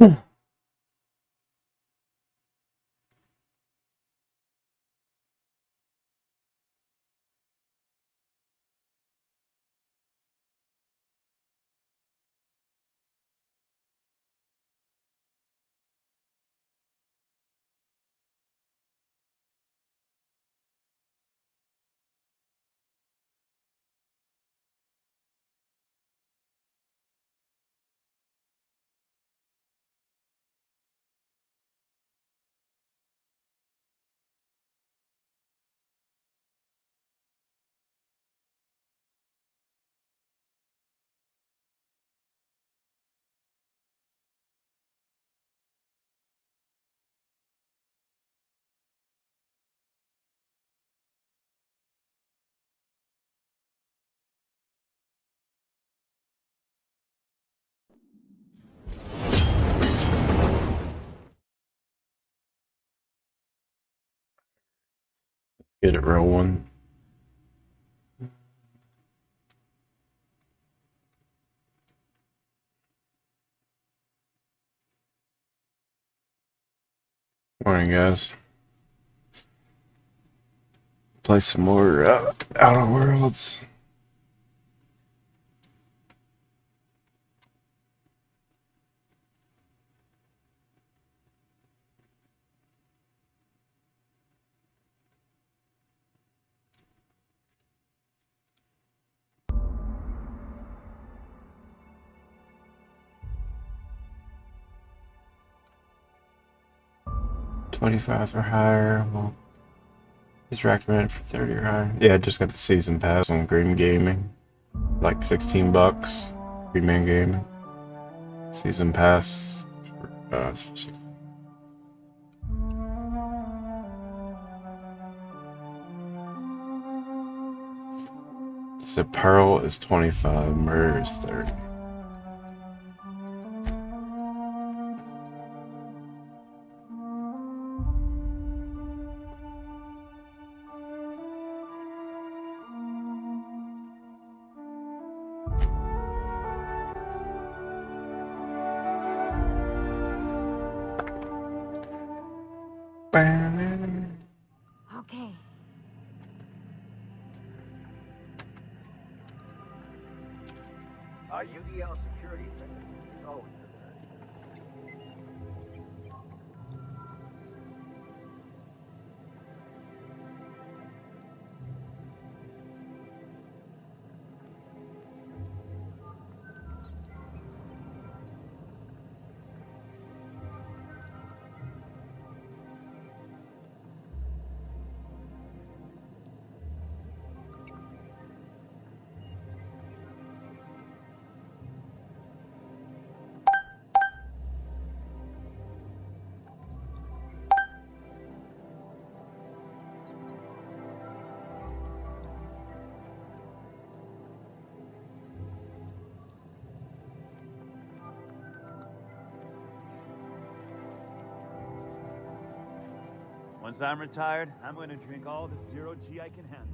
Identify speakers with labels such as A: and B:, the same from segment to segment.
A: Get it rolling. Morning, guys. Play some more Outer Worlds. $25 or higher. Well, it's recommended for 30 or higher. Yeah, I just got the season pass on Green Gaming. Like $16. Green Man Gaming. Season pass. So Pearl is 25, Murder is 30.
B: Okay.
C: Our UDL security. Oh.
D: Once I'm retired, I'm going to drink all the zero G I can handle.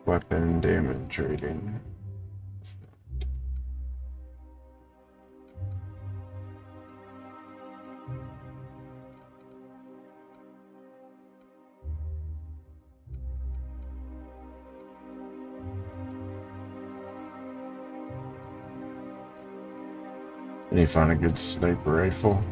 A: Weapon damage rating. I need to find a good sniper rifle.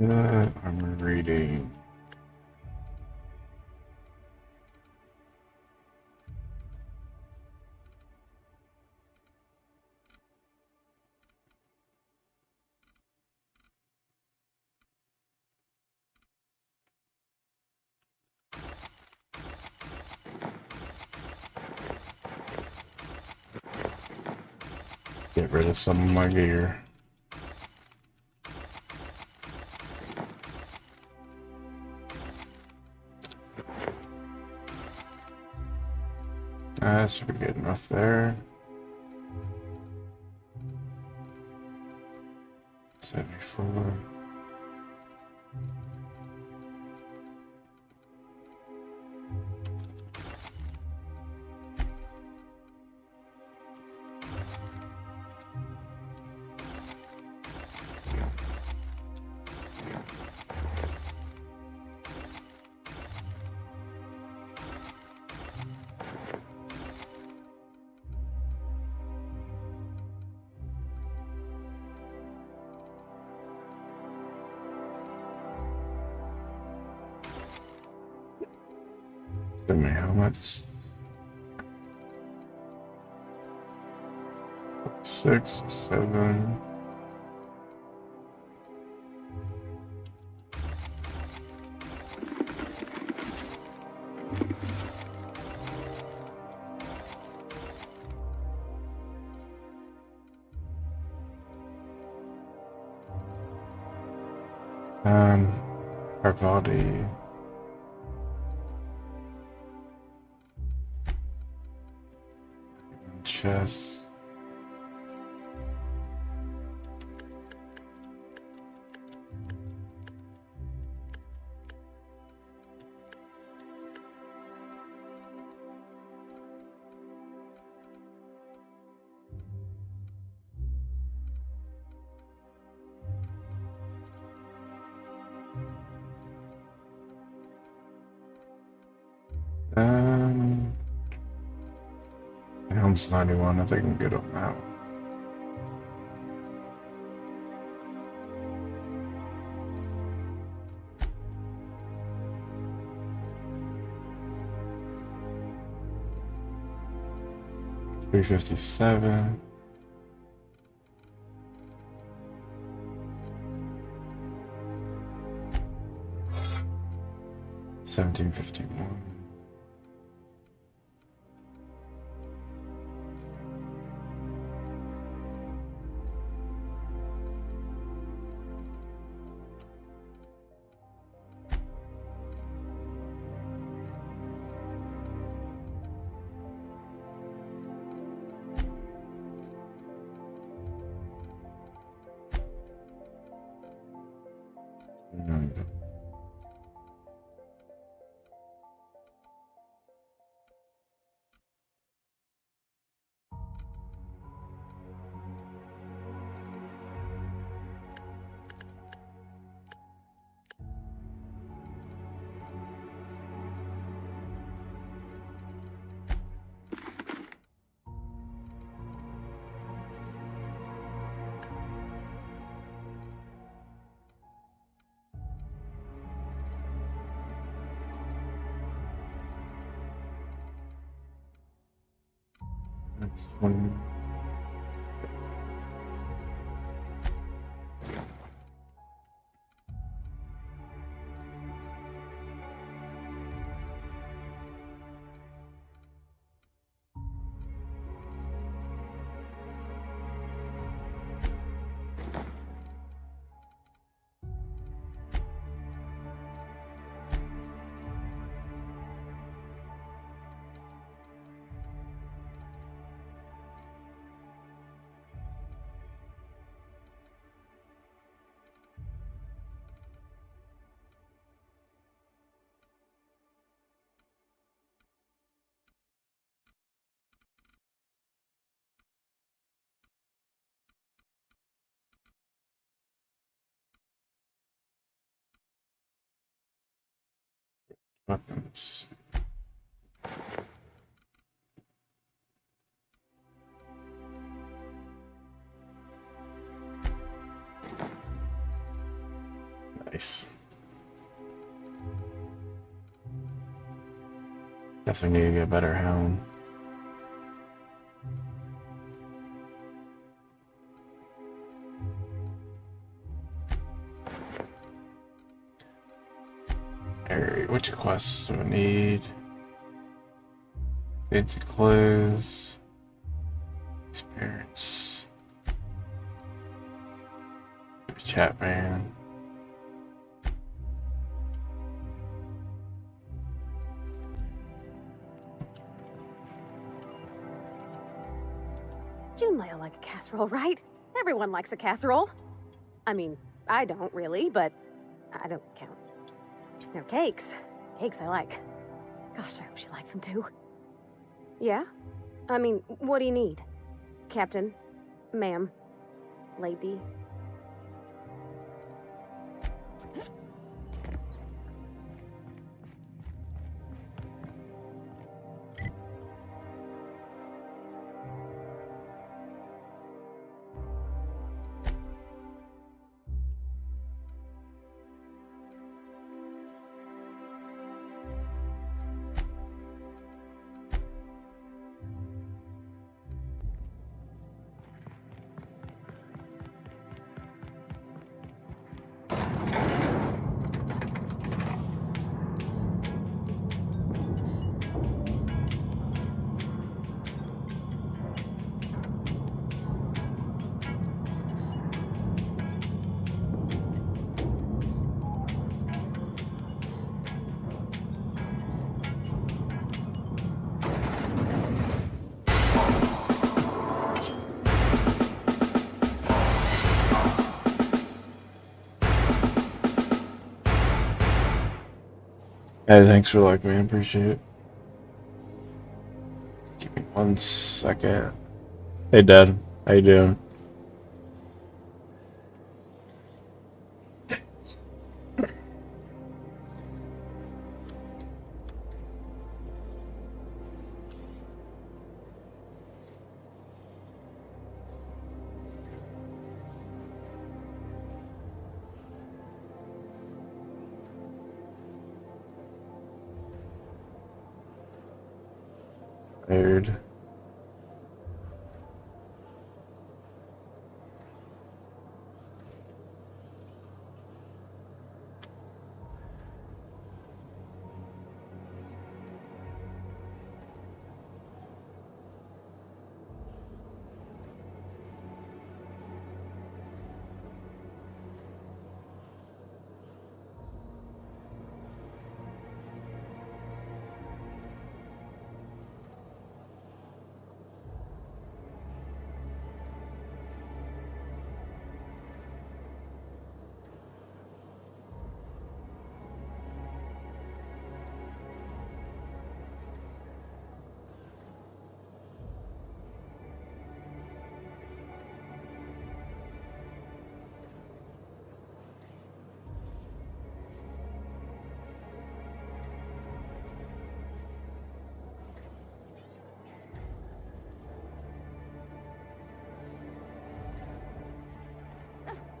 A: I'm reading. Get rid of some of my gear. That should be good enough there. 74. Give me helmets. 6, 7. Our body. Chest. Helm's 91, I think I'm good on that one. $357. $1751. Next one. Weapons. Nice. Definitely need to get a better helm. Alright, which quests do I need? Fancy clothes. Experience. Chat man.
E: You might like a casserole, right? Everyone likes a casserole. I mean, I don't really, but I don't count. Now, cakes. Cakes I like. Gosh, I hope she likes them too. Yeah? I mean, what do you need? Captain? Ma'am? Lady?
A: Hey, thanks for like, man. Appreciate it. Give me 1 second. Hey, Dad. How you doing? Tired.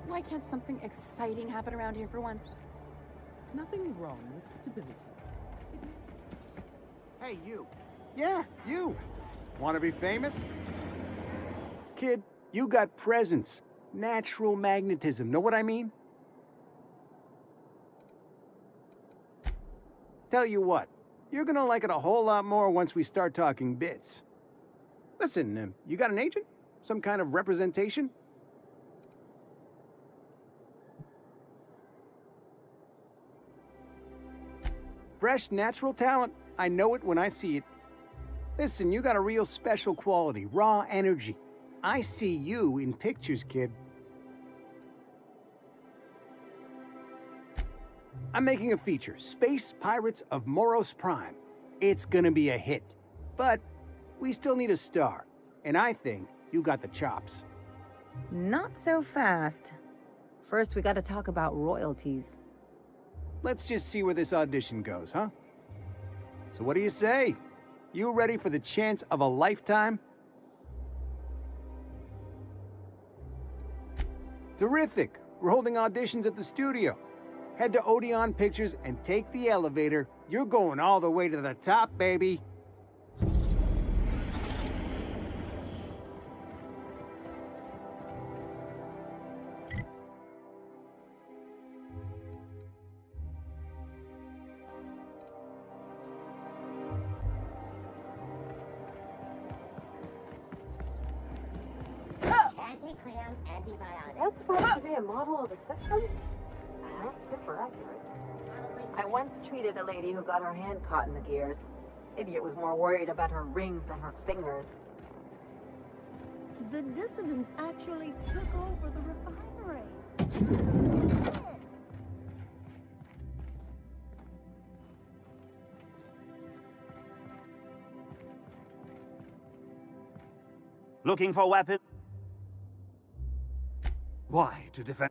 F: Why can't something exciting happen around here for once?
G: Nothing wrong with stability.
C: Hey, you. Yeah, you. Want to be famous? Kid, you got presence. Natural magnetism. Know what I mean? Tell you what, you're gonna like it a whole lot more once we start talking bits. Listen, you got an agent? Some kind of representation? Fresh, natural talent. I know it when I see it. Listen, you got a real special quality, raw energy. I see you in pictures, kid. I'm making a feature, Space Pirates of Moros Prime. It's gonna be a hit. But we still need a star. And I think you got the chops.
B: Not so fast. First, we gotta talk about royalties.
C: Let's just see where this audition goes, huh? So what do you say? You ready for the chance of a lifetime? Terrific. We're holding auditions at the studio. Head to Odeon Pictures and take the elevator. You're going all the way to the top, baby.
E: That's supposed to be a model of the system? Not super accurate.
B: I once treated a lady who got her hand caught in the gears. Idiot was more worried about her rings than her fingers.
F: The dissidents actually took over the refinery.
D: Looking for weapon? Why, to defend?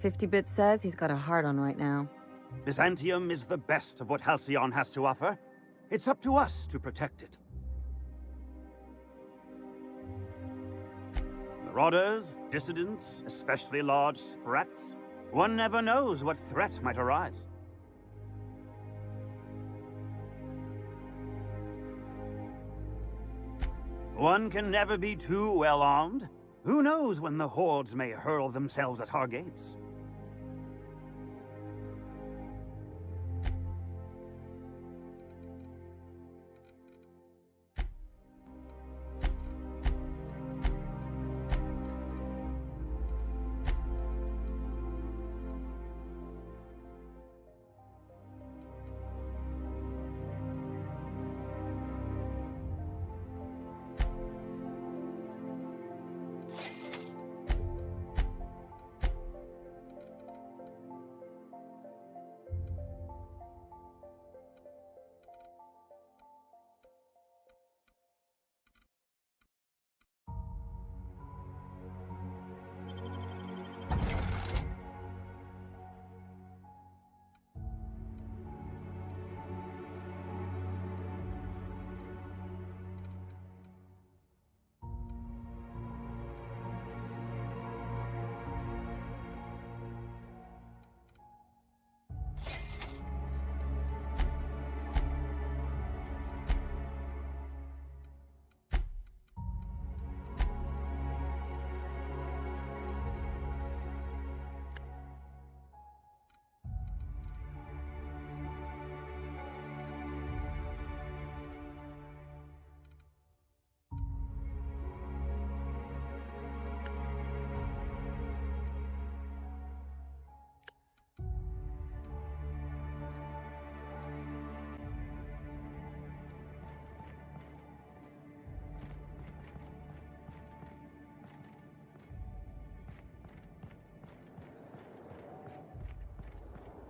B: 50-bit says he's got a hard on right now.
D: Byzantium is the best of what Halcyon has to offer. It's up to us to protect it. Marauders, dissidents, especially large sprats. One never knows what threat might arise. One can never be too well armed. Who knows when the hordes may hurl themselves at our gates?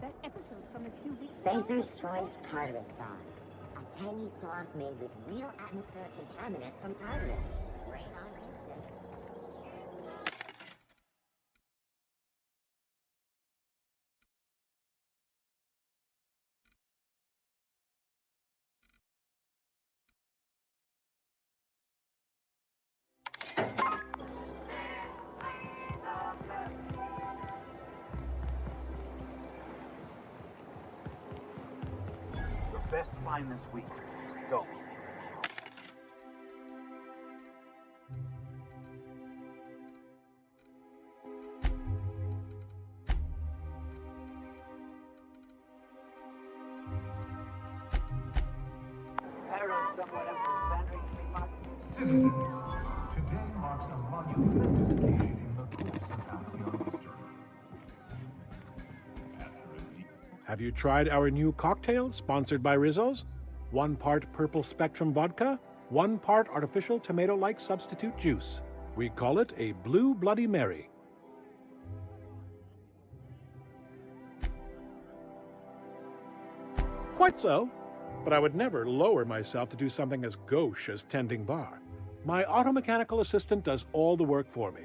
F: That episode from a few weeks ago.
H: SpaceSci's choice tartarus sauce. A tangy sauce made with real atmospheric contaminants from tartarus. Right on instant.
D: Best find this week. Go.
I: Citizens, today marks a monumental occasion in the course of Halcyon history.
J: Have you tried our new cocktail sponsored by Rizzo's? 1 part purple spectrum vodka, 1 part artificial tomato-like substitute juice. We call it a Blue Bloody Mary. Quite so, but I would never lower myself to do something as gauche as tending bar. My auto-mechanical assistant does all the work for me.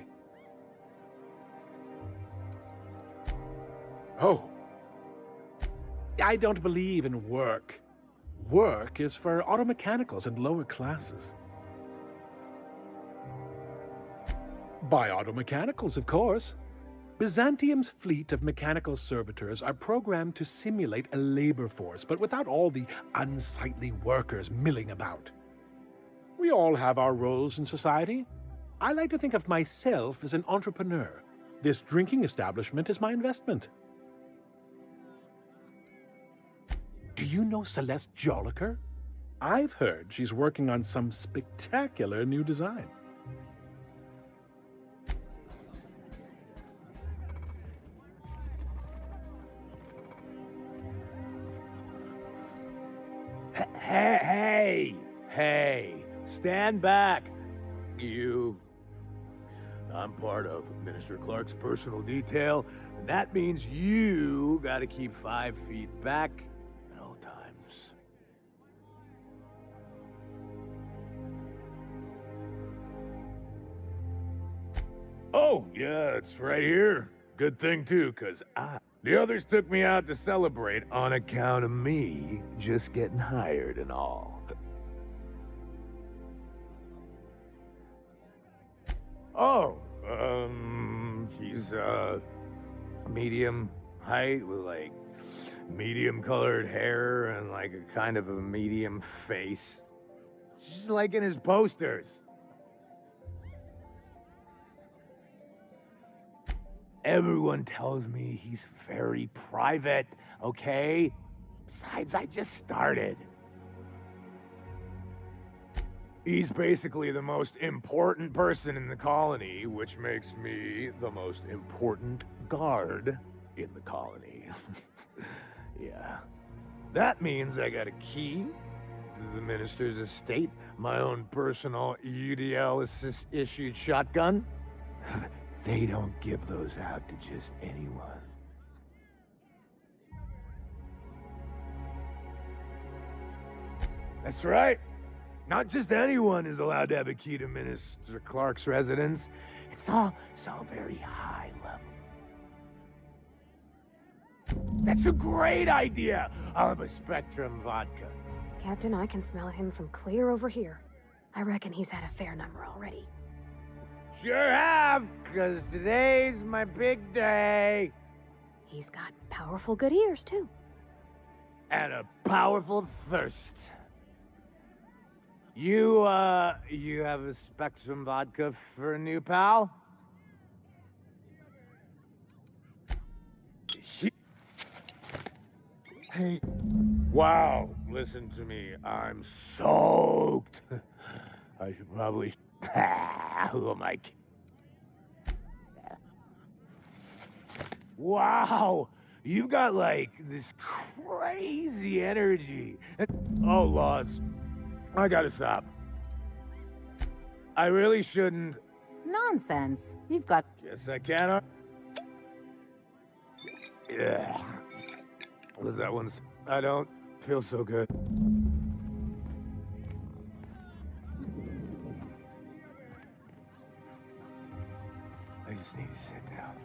J: Oh, I don't believe in work. Work is for auto-mechanicals and lower classes. By auto-mechanicals, of course. Byzantium's fleet of mechanical servitors are programmed to simulate a labor force, but without all the unsightly workers milling about. We all have our roles in society. I like to think of myself as an entrepreneur. This drinking establishment is my investment. Do you know Celeste Jolliker? I've heard she's working on some spectacular new design.
K: Hey, stand back. You. I'm part of Minister Clark's personal detail, and that means you gotta keep 5 feet back at all times. Oh, yeah, it's right here. Good thing, too, 'cause the others took me out to celebrate on account of me just getting hired and all. Oh, he's, medium height with, like, medium colored hair and, like, a kind of a medium face. Just like in his posters. Everyone tells me he's very private, okay? Besides, I just started. He's basically the most important person in the colony, which makes me the most important guard in the colony. Yeah. That means I got a key to the minister's estate, my own personal UDL-issued shotgun. They don't give those out to just anyone. That's right. Not just anyone is allowed to have a key to Minister Clark's residence. It's all very high level. That's a great idea. I'll have a Spectrum vodka.
E: Captain, I can smell him from clear over here. I reckon he's had a fair number already.
K: Sure have, 'cause today's my big day.
E: He's got powerful good ears, too.
K: And a powerful thirst. You have a Spectrum vodka for a new pal? Hey. Wow, listen to me. I'm soaked. I should probably... Who am I kidding? Wow, you've got, like, this crazy energy. Oh, Laws. I gotta stop. I really shouldn't.
B: Nonsense. You've got...
K: Yes, I can. Yeah. Was that one? I don't feel so good. I just need to sit down.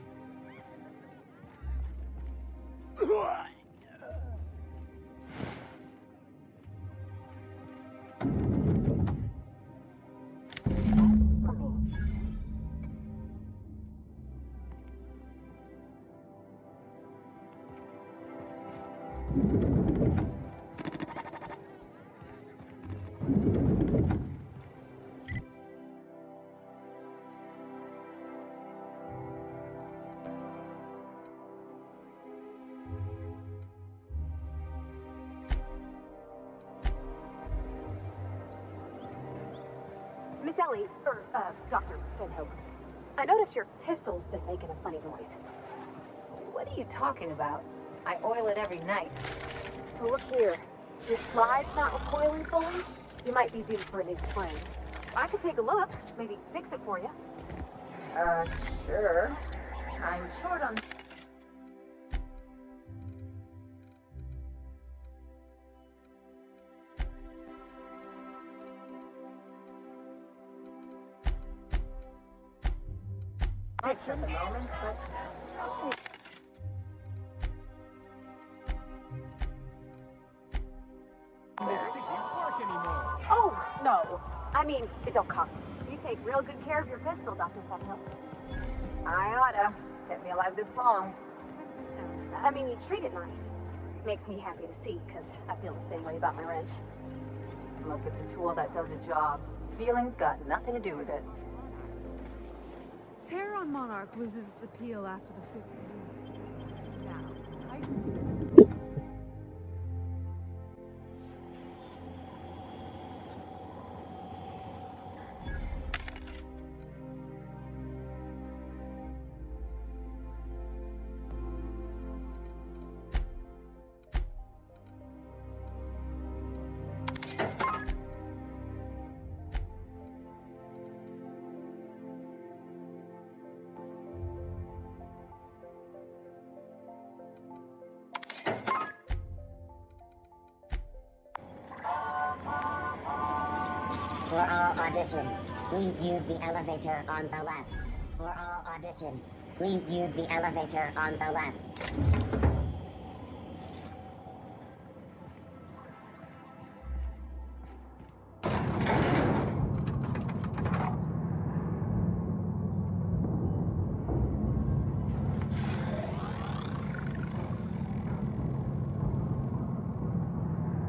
E: Miss Ellie, Dr. Finhope, I noticed your pistol's been making a funny noise.
B: What are you talking about? I oil it every night.
E: Well, look here. Your slide's not recoiling fully. You might be due for a new spring. I could take a look, maybe fix it for you.
B: Sure. I'm short on... at the moment, but...
E: Oh, no. I mean, it don't cost. You take real good care of your pistol, Dr. Finhope.
B: I oughta. Kept me alive this long.
E: I mean, you treat it nice. Makes me happy to see, because I feel the same way about my wrench.
B: Look, it's a tool that does a job. Feelings got nothing to do with it.
G: Terror on Monarch loses its appeal after the 5th unit. Now, Titan...
H: For all auditions, please use the elevator on the left. For all auditions, please use the elevator on the left.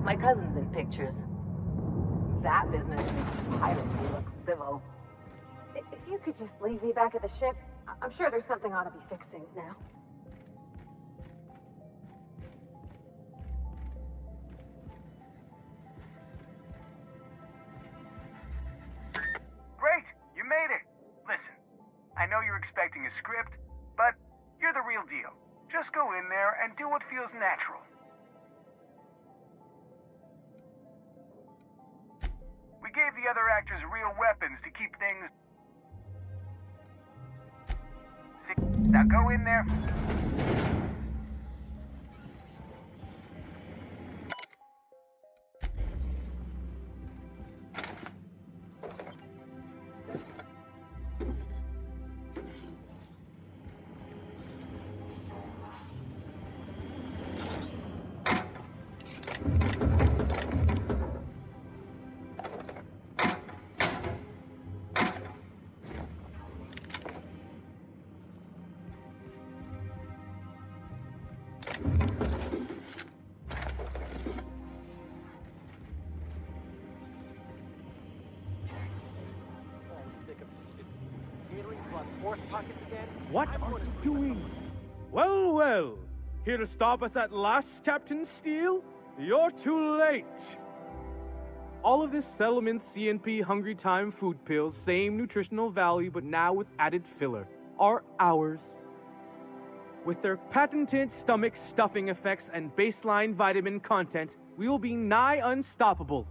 B: My cousin's in pictures. That business makes piracy look civil.
E: If you could just leave me back at the ship, I'm sure there's something I ought to be fixing now.
C: Great! You made it! Listen, I know you're expecting a script, but you're the real deal. Just go in there and do what feels natural. We gave the other actors real weapons to keep things... See, now go in there...
L: What are you doing? Well, well. Here to stop us at last, Captain Steele? You're too late. All of this settlement CNP Hungry Time food pills, same nutritional value, but now with added filler, are ours. With their patented stomach stuffing effects and baseline vitamin content, we will be nigh unstoppable.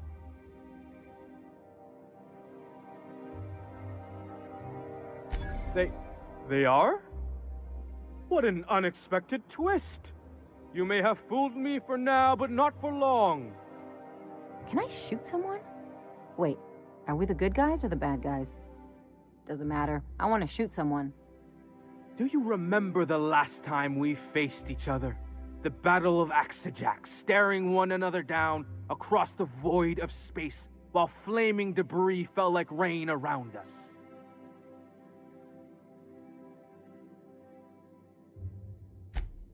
L: They are? What an unexpected twist. You may have fooled me for now, but not for long.
M: Can I shoot someone? Wait, are we the good guys or the bad guys? Doesn't matter. I want to shoot someone.
L: Do you remember the last time we faced each other? The Battle of Axajax, staring one another down across the void of space while flaming debris fell like rain around us.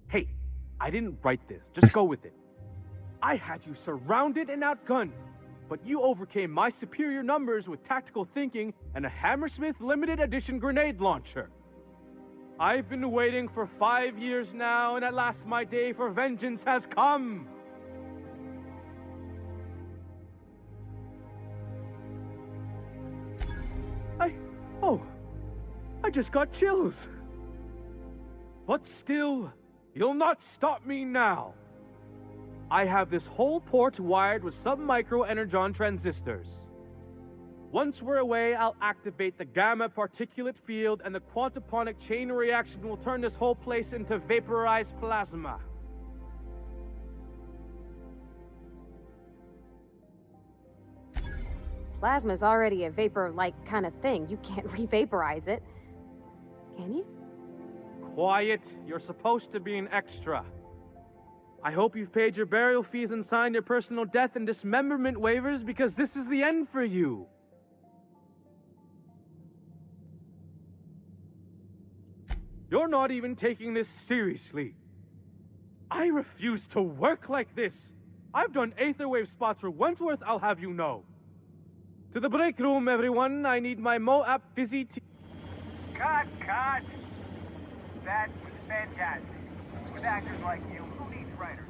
L: Hey, I didn't write this. Just go with it. I had you surrounded and outgunned, but you overcame my superior numbers with tactical thinking and a Hammersmith limited edition grenade launcher. I've been waiting for 5 years now, and at last my day for vengeance has come. I just got chills. But still, you'll not stop me now. I have this whole port wired with sub-micro energon transistors. Once we're away, I'll activate the gamma particulate field and the quantaponic chain reaction will turn this whole place into vaporized plasma.
E: Plasma's already a vapor-like kind of thing. You can't re-vaporize it. Can you?
L: Quiet. You're supposed to be an extra. I hope you've paid your burial fees and signed your personal death and dismemberment waivers because this is the end for you. You're not even taking this seriously. I refuse to work like this. I've done Aether Wave spots for Wentworth, I'll have you know. To the break room, everyone. I need my Moab Fizzy tea.
N: Cut! That was fantastic. With actors like you, who needs writers?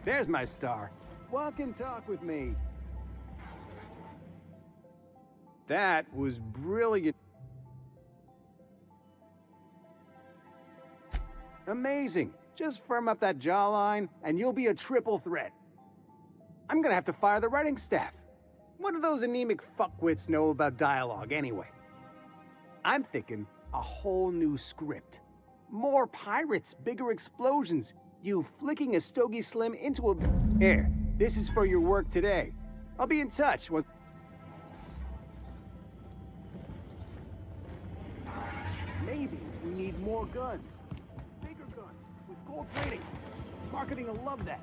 C: There's my star. Walk and talk with me. That was brilliant. Amazing. Just firm up that jawline, and you'll be a triple threat. I'm gonna have to fire the writing staff. What do those anemic fuckwits know about dialogue anyway? I'm thinking a whole new script. More pirates, bigger explosions. You flicking a Stogie Slim into a... Here, this is for your work today. I'll be in touch. Maybe we need more guns. Bigger guns, with gold plating. Marketing will love that.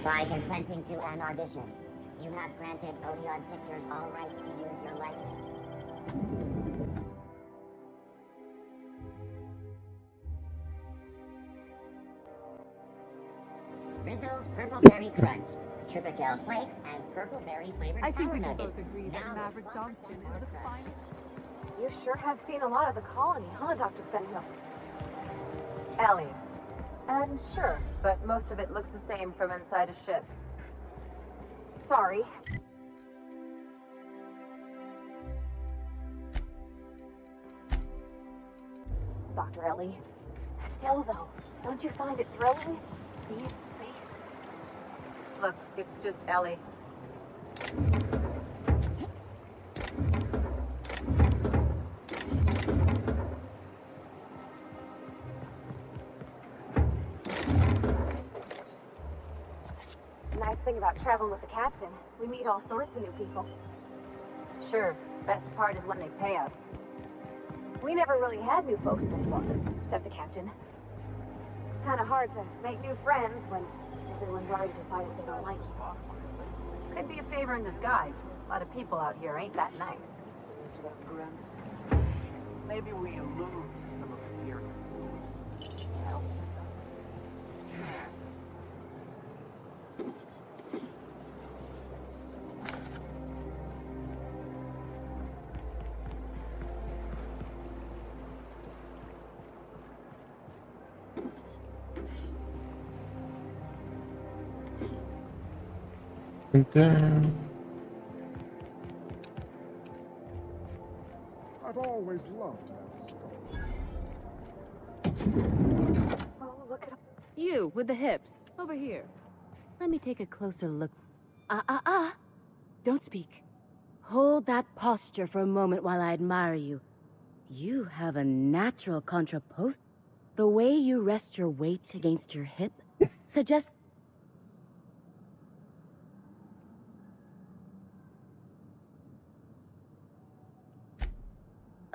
H: By consenting to an audition, you have granted Odeon Pictures all rights to use your likeness. Rizzo's Purple Berry Crunch, Tripical Flakes, and Purple Berry flavored
G: I think we
H: Sour
G: can
H: Nuggets.
G: both agree that Maverick Johnston is the finest.
B: You sure have seen a lot of the colony, huh, Dr. Fenhill? Ellie. Sure, but most of it looks the same from inside a ship. Sorry. Dr. Ellie. Still, though, don't you find it thrilling? Being in space? Look, it's just Ellie. Nice thing about traveling with the captain, we meet all sorts of new people. Sure, best part is when they pay us. We never really had new folks before, except the captain. Kinda hard to make new friends when everyone's already decided they don't like you. Could be a favor in disguise. A lot of people out here ain't that nice.
N: Maybe we lose some of the fear.
O: I've always loved that story.
B: Oh, look at him.
P: You, with the hips. Over here. Let me take a closer look. Don't speak. Hold that posture for a moment while I admire you. You have a natural contrapost. The way you rest your weight against your hip suggests...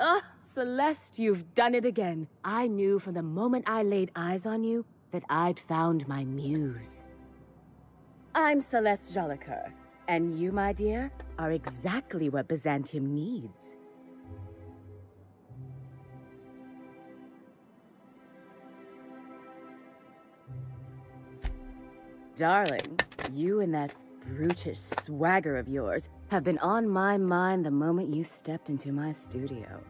P: Ah, Celeste, you've done it again. I knew from the moment I laid eyes on you that I'd found my muse. I'm Celeste Jolicoeur, and you, my dear, are exactly what Byzantium needs. Darling, you and that brutish swagger of yours have been on my mind the moment you stepped into my studio.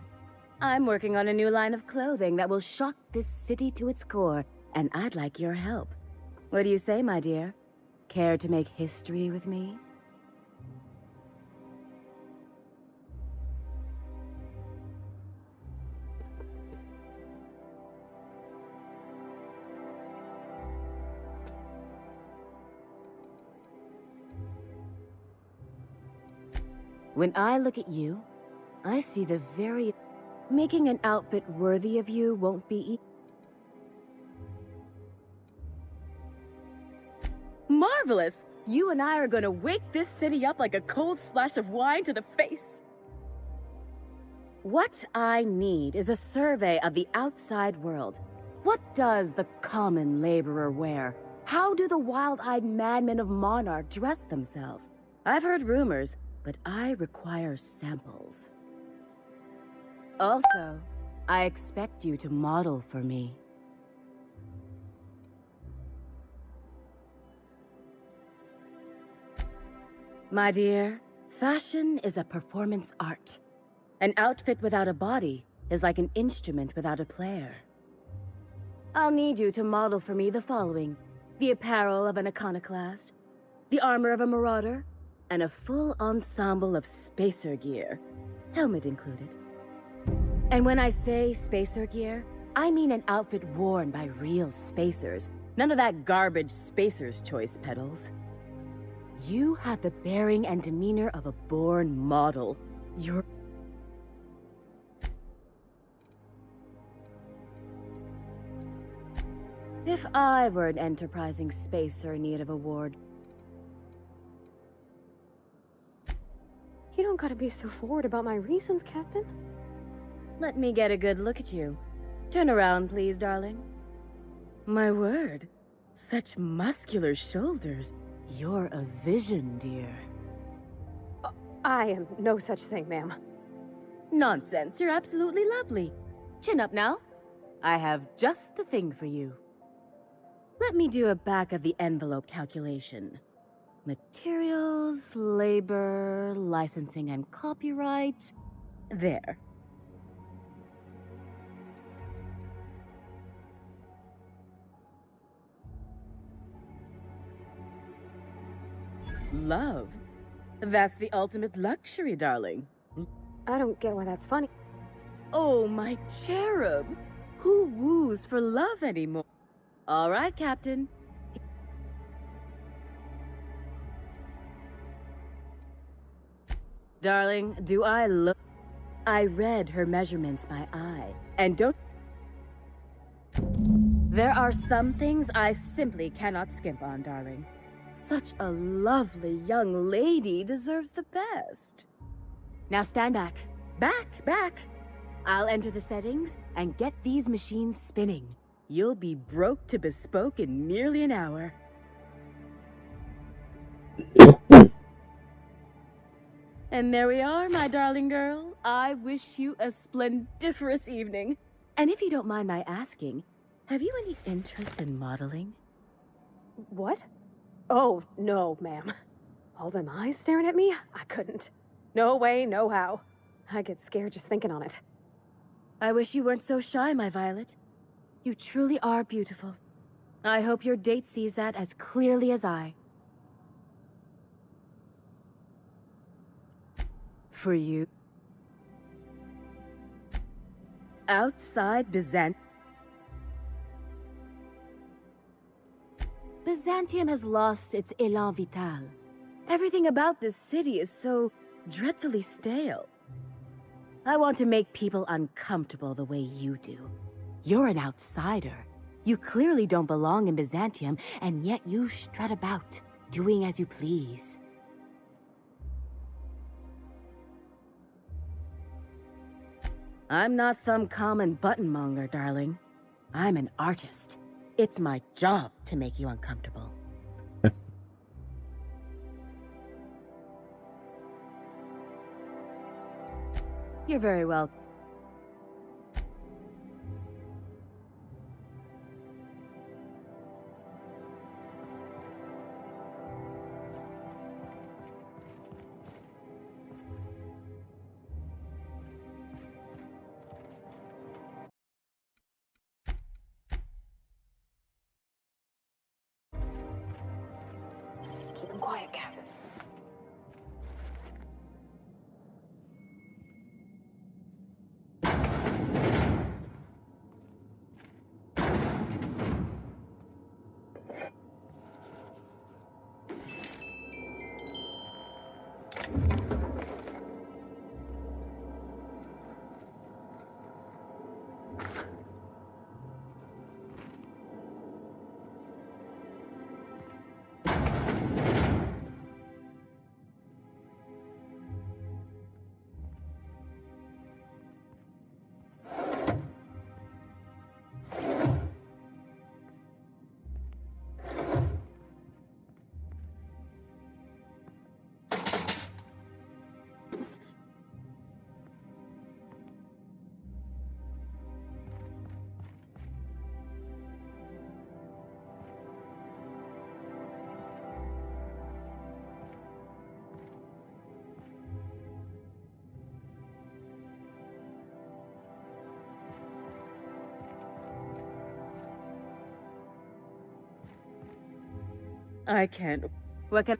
P: I'm working on a new line of clothing that will shock this city to its core, and I'd like your help. What do you say, my dear? Care to make history with me? When I look at you, I see the very... Making an outfit worthy of you won't be marvelous! You and I are gonna wake this city up like a cold splash of wine to the face. What I need is a survey of the outside world. What does the common laborer wear? How do the wild-eyed madmen of Monarch dress themselves? I've heard rumors, but I require samples. Also, I expect you to model for me. My dear, fashion is a performance art. An outfit without a body is like an instrument without a player. I'll need you to model for me the following: the apparel of an iconoclast, the armor of a marauder, and a full ensemble of spacer gear, helmet included. And when I say spacer gear, I mean an outfit worn by real spacers, none of that garbage spacer's choice pedals. You have the bearing and demeanor of a born model. You're... If I were an enterprising spacer in need of a ward...
E: You don't gotta be so forward about my reasons, Captain.
P: Let me get a good look at you. Turn around, please, darling. My word, such muscular shoulders. You're a vision, dear.
E: I am no such thing, ma'am.
P: Nonsense, you're absolutely lovely. Chin up now. I have just the thing for you. Let me do a back-of-the-envelope calculation. Materials, labor, licensing and copyright. There. Love. That's the ultimate luxury, darling.
E: I don't get why that's funny.
P: Oh, my cherub. Who woos for love anymore? All right, Captain. Darling, do I look... I read her measurements by eye, and don't... There are some things I simply cannot skimp on, darling. Such a lovely young lady deserves the best. Now stand back. Back! I'll enter the settings and get these machines spinning. You'll be broke to bespoke in nearly an hour. And there we are, my darling girl. I wish you a splendiferous evening. And if you don't mind my asking, have you any interest in modeling?
E: What? Oh, no, ma'am. All them eyes staring at me? I couldn't. No way, no how. I get scared just thinking on it.
P: I wish you weren't so shy, my Violet. You truly are beautiful. I hope your date sees that as clearly as I. For you. Outside Byzantium has lost its élan vital. Everything about this city is so dreadfully stale. I want to make people uncomfortable the way you do. You're an outsider. You clearly don't belong in Byzantium, and yet you strut about, doing as you please. I'm not some common buttonmonger, darling. I'm an artist. It's my job to make you uncomfortable. You're very welcome. I can't. What can...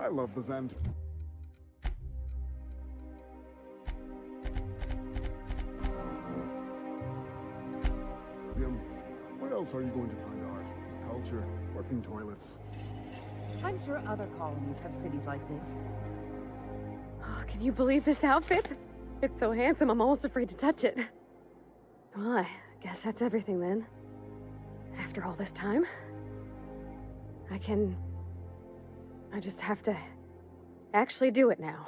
O: I love the Zen. Where else are you going to find art, culture, working toilets?
F: I'm sure other colonies have cities like this.
E: Oh, can you believe this outfit? It's so handsome, I'm almost afraid to touch it. Well, I guess that's everything then. After all this time, I just have to actually do it now.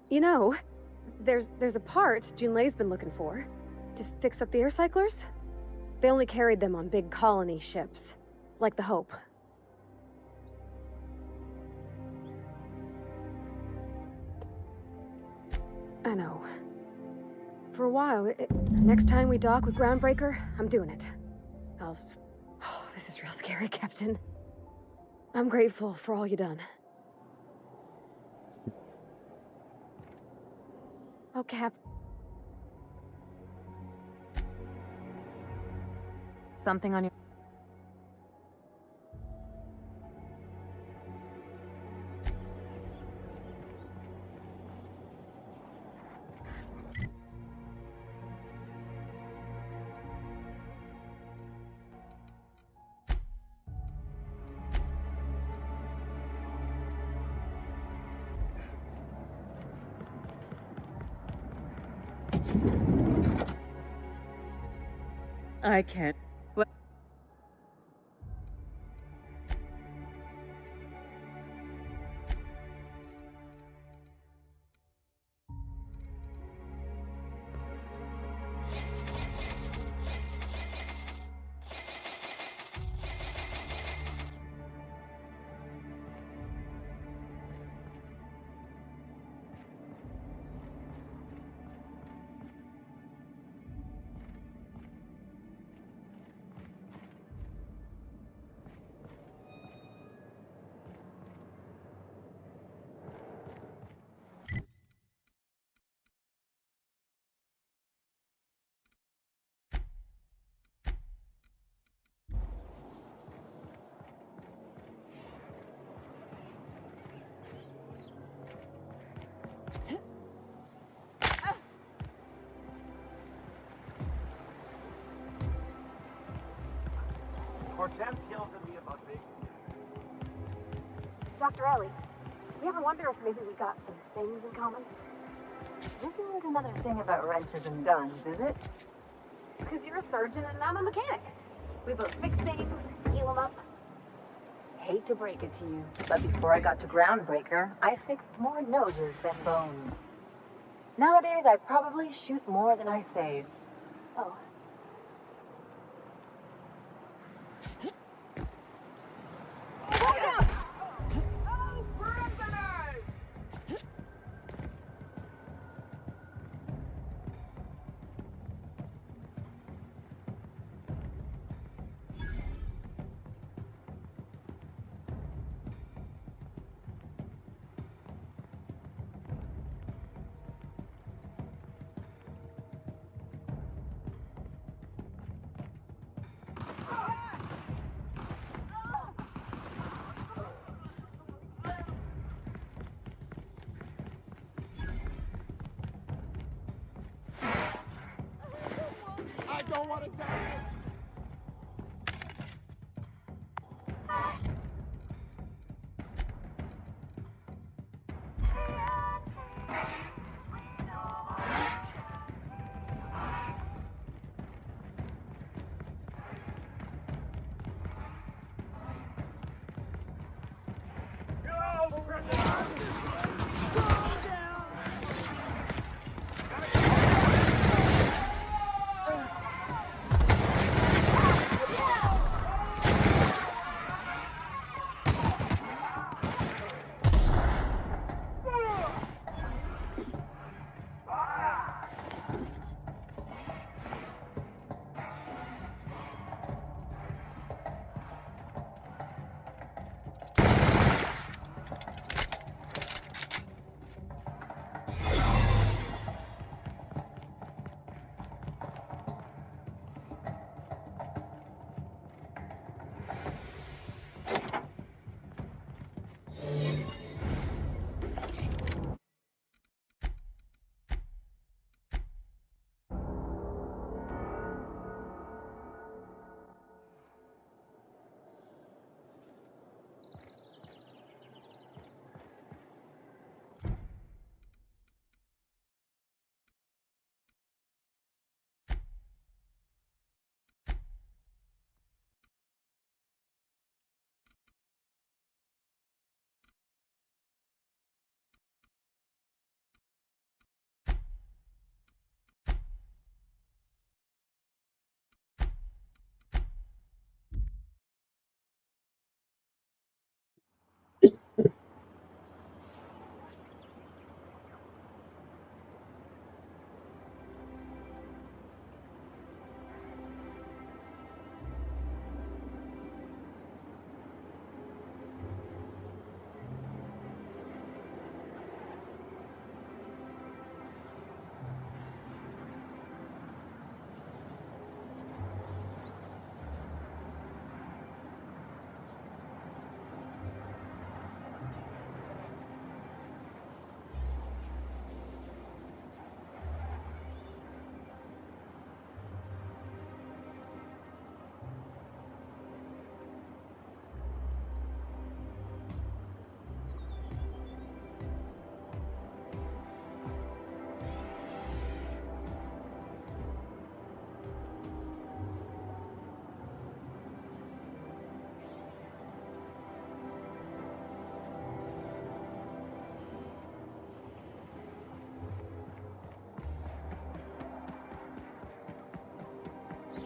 E: You know, there's a part Junlei's been looking for to fix up the air cyclers. They only carried them on big colony ships, like the Hope. I know. For a while, next time we dock with Groundbreaker, I'm doing it. Oh, this is real scary, Captain. I'm grateful for all you done. Oh, Cap.
M: Something on your...
P: I can't. What?
N: Hortense yells at me about bacon.
B: Dr. Ellie, you ever wonder if maybe we got some things in common?
Q: This isn't another thing about wrenches and guns, is it?
B: Because you're a surgeon and I'm a mechanic. We both fix things, heal them up.
Q: Hate to break it to you, but before I got to Groundbreaker, I fixed more noses than bones. Nowadays, I probably shoot more than I save.
B: Oh.
O: I don't want to die!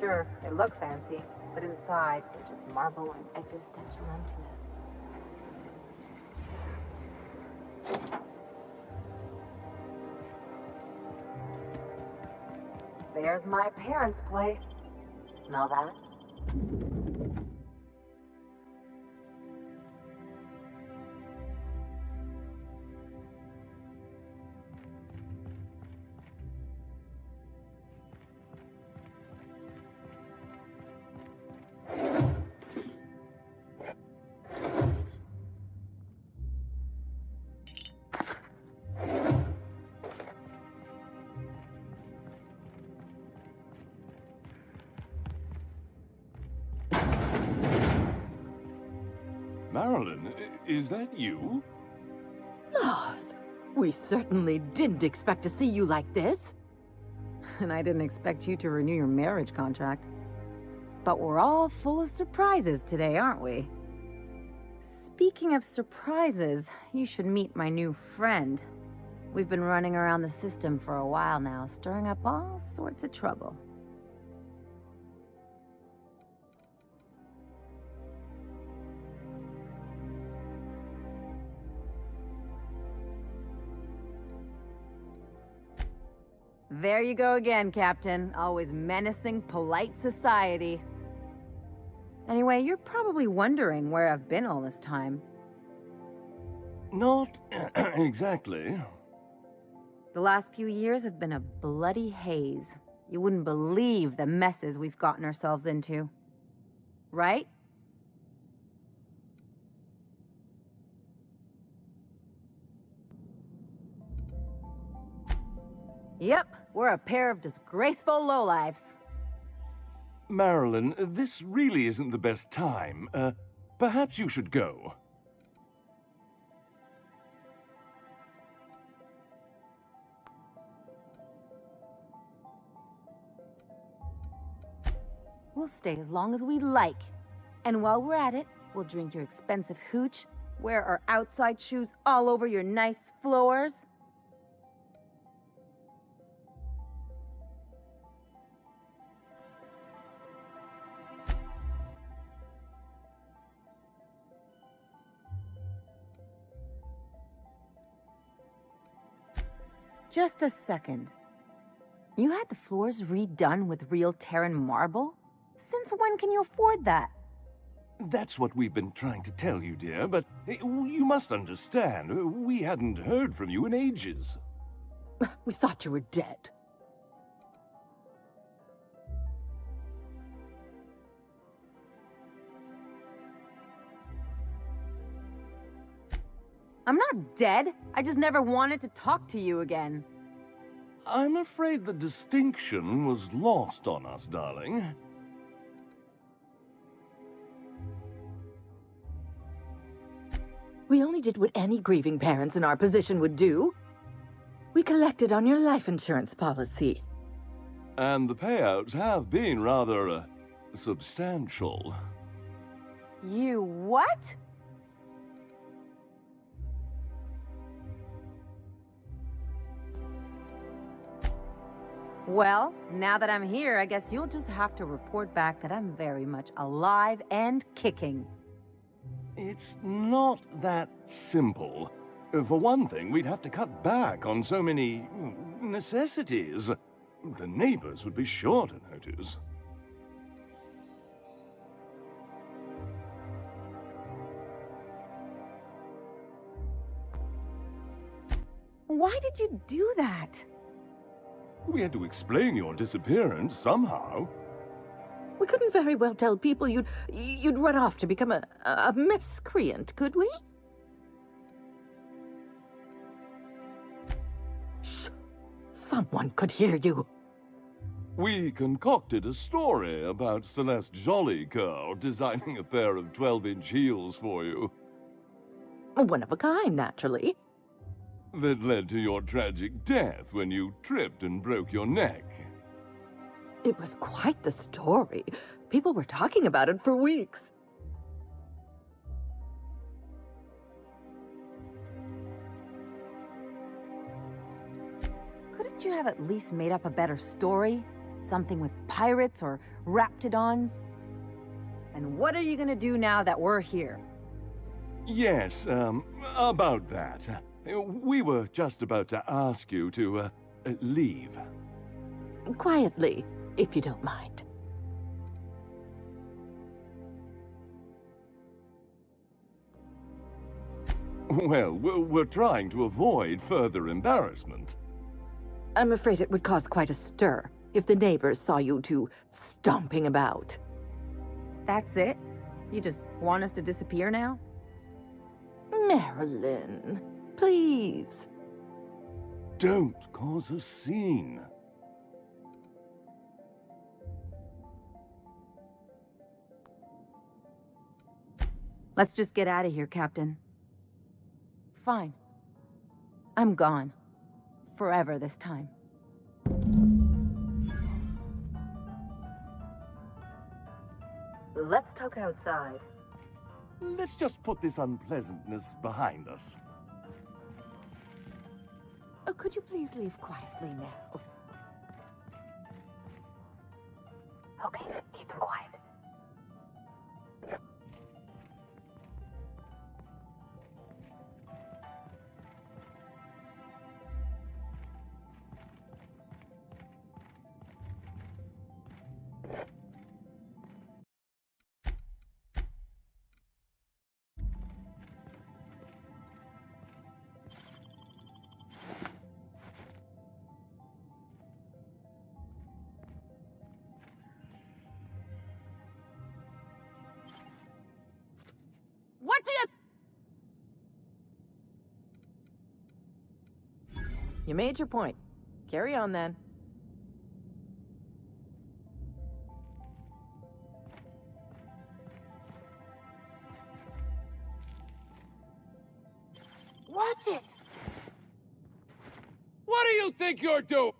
Q: Sure, they look fancy, but inside, they're just marble and existential emptiness. There's my parents' place. Smell that?
K: Marilyn, is that you?
R: Lars, we certainly didn't expect to see you like this.
M: And I didn't expect you to renew your marriage contract. But we're all full of surprises today, aren't we? Speaking of surprises, you should meet my new friend. We've been running around the system for a while now, stirring up all sorts of trouble. There you go again, Captain. Always menacing polite society. Anyway, you're probably wondering where I've been all this time.
K: Not exactly.
M: The last few years have been a bloody haze. You wouldn't believe the messes we've gotten ourselves into. Right? Yep, we're a pair of disgraceful lowlifes.
K: Marilyn, this really isn't the best time. Perhaps you should go.
M: We'll stay as long as we like. And while we're at it, we'll drink your expensive hooch, wear our outside shoes all over your nice floors. Just a second. You had the floors redone with real Terran marble? Since when can you afford that?
K: That's what we've been trying to tell you, dear, but you must understand, we hadn't heard from you in ages.
R: We thought you were dead.
M: I'm not dead. I just never wanted to talk to you again.
K: I'm afraid the distinction was lost on us, darling.
R: We only did what any grieving parents in our position would do. We collected on your life insurance policy.
K: And the payouts have been rather, substantial.
M: You what? Well, now that I'm here, I guess you'll just have to report back that I'm very much alive and kicking.
K: It's not that simple. For one thing, we'd have to cut back on so many necessities. The neighbors would be sure to notice.
M: Why did you do that?
K: We had to explain your disappearance somehow.
R: We couldn't very well tell people you'd run off to become a miscreant, could we? Shh! Someone could hear you.
K: We concocted a story about Celeste Jollycurl designing a pair of 12-inch heels for you.
R: One of a kind, naturally.
K: That led to your tragic death when you tripped and broke your neck.
R: It was quite the story. People were talking about it for weeks.
M: Couldn't you have at least made up a better story? something with pirates or raptidons? And what are you gonna do now that we're here?
S: Yes, about that. We were just about to ask you to, leave.
R: Quietly, if you don't mind.
S: Well, we're trying to avoid further embarrassment.
R: I'm afraid it would cause quite a stir if the neighbors saw you two stomping about.
M: That's it? You just want us to disappear now?
R: Marilyn, please.
S: Don't cause a scene.
M: Let's just get out of here, Captain. Fine. I'm gone. Forever this time.
Q: Let's talk outside.
S: Let's just put this unpleasantness behind us.
R: Oh, could you please leave quietly now?
Q: Okay, keep it quiet.
R: What do you... You made your point. Carry on, then.
Q: Watch it!
K: What do you think you're doing?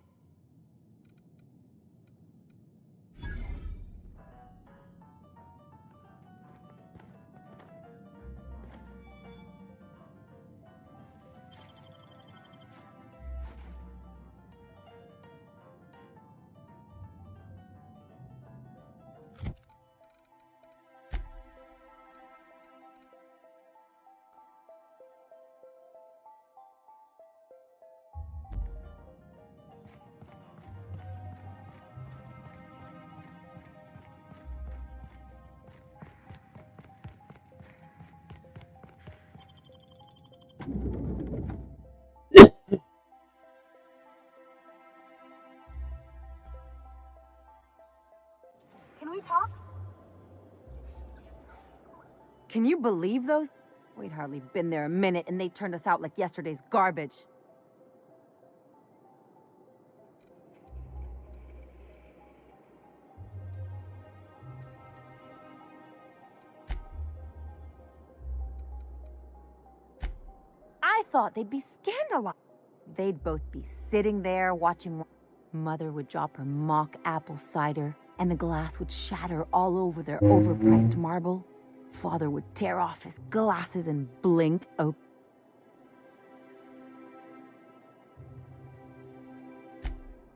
B: Can we talk?
M: Can you believe those? We'd hardly been there a minute and they turned us out like yesterday's garbage. I thought they'd be scandalized. They'd both be sitting there watching. Mother would drop her mock apple cider, and the glass would shatter all over their overpriced marble. Father would tear off his glasses and blink open.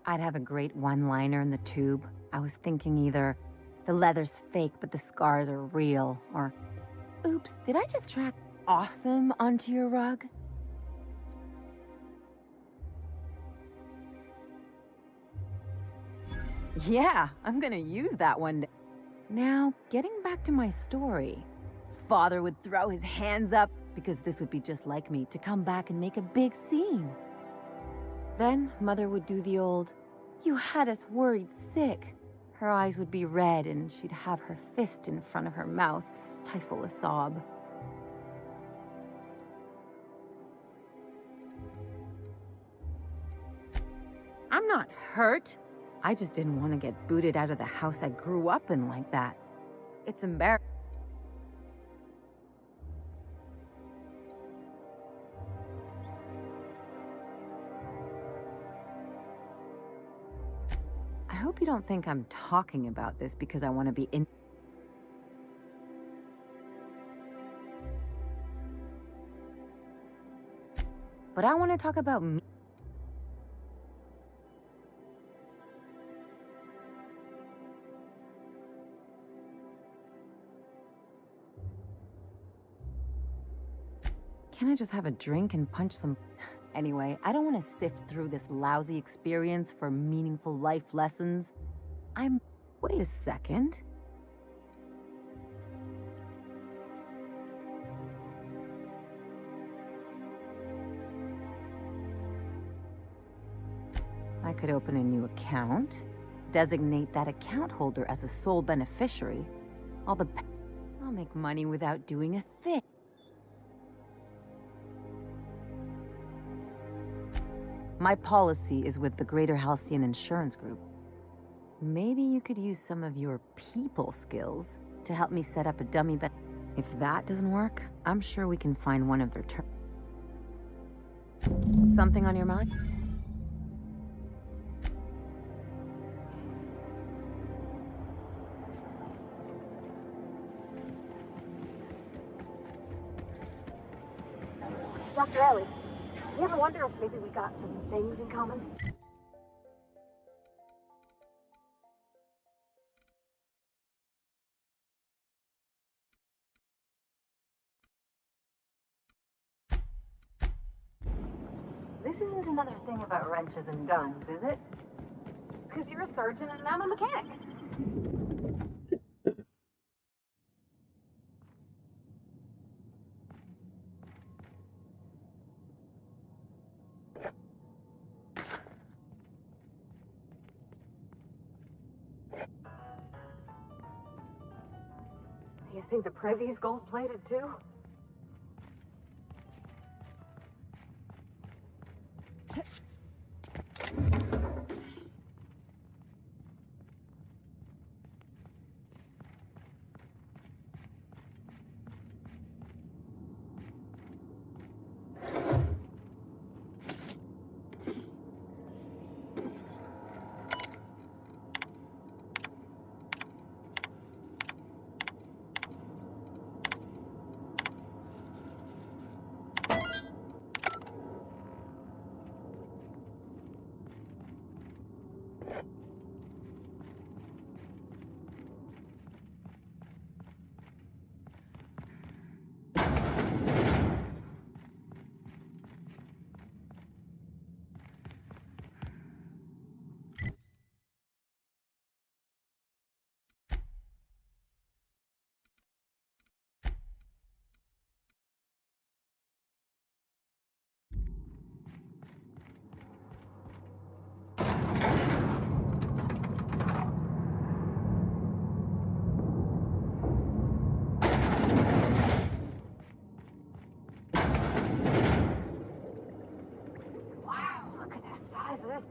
M: I'd have a great one-liner in the tube. I was thinking either, the leather's fake but the scars are real, or, oops, did I just track awesome onto your rug? Yeah, I'm gonna use that one day. Now, getting back to my story. Father would throw his hands up, because this would be just like me, to come back and make a big scene. Then, Mother would do the old, "You had us worried sick." Her eyes would be red, and she'd have her fist in front of her mouth to stifle a sob. I'm not hurt. I just didn't want to get booted out of the house I grew up in like that. It's embarrassing. I hope you don't think I'm talking about this because I want to be in. But I want to talk about me. Can't I just have a drink and punch some... Anyway, I don't want to sift through this lousy experience for meaningful life lessons. Wait a second. I could open a new account, designate that account holder as a sole beneficiary. I'll make money without doing a thing. My policy is with the Greater Halcyon Insurance Group. Maybe you could use some of your people skills to help me set up a dummy bet. If that doesn't work, I'm sure we can find one of their terms. Something on your mind?
B: Dr. Ellie, you ever wonder if maybe we got some things in common? This isn't another thing about wrenches and guns, is it? Because you're a surgeon and I'm a mechanic. You think the Prevy's gold-plated too?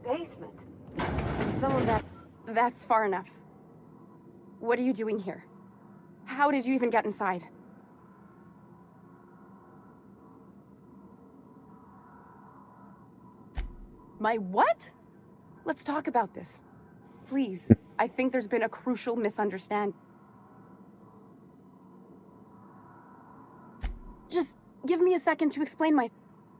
B: Basement.
F: Some of that... That's far enough. What are you doing here? How did you even get inside? My what? Let's talk about this. Please. I think there's been a crucial misunderstanding. Just give me a second to explain my...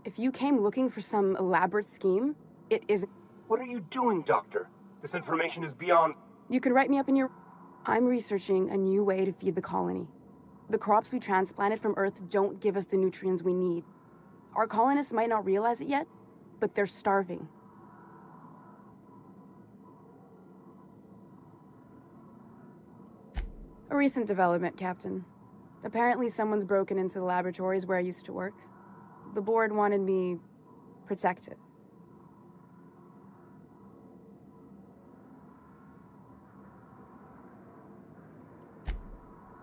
F: If you came looking for some elaborate scheme, it isn't...
T: What are you doing, Doctor? This information is beyond...
F: You can write me up in your... I'm researching a new way to feed the colony. The crops we transplanted from Earth don't give us the nutrients we need. Our colonists might not realize it yet, but they're starving. A recent development, Captain. Apparently someone's broken into the laboratories where I used to work. The board wanted me protected.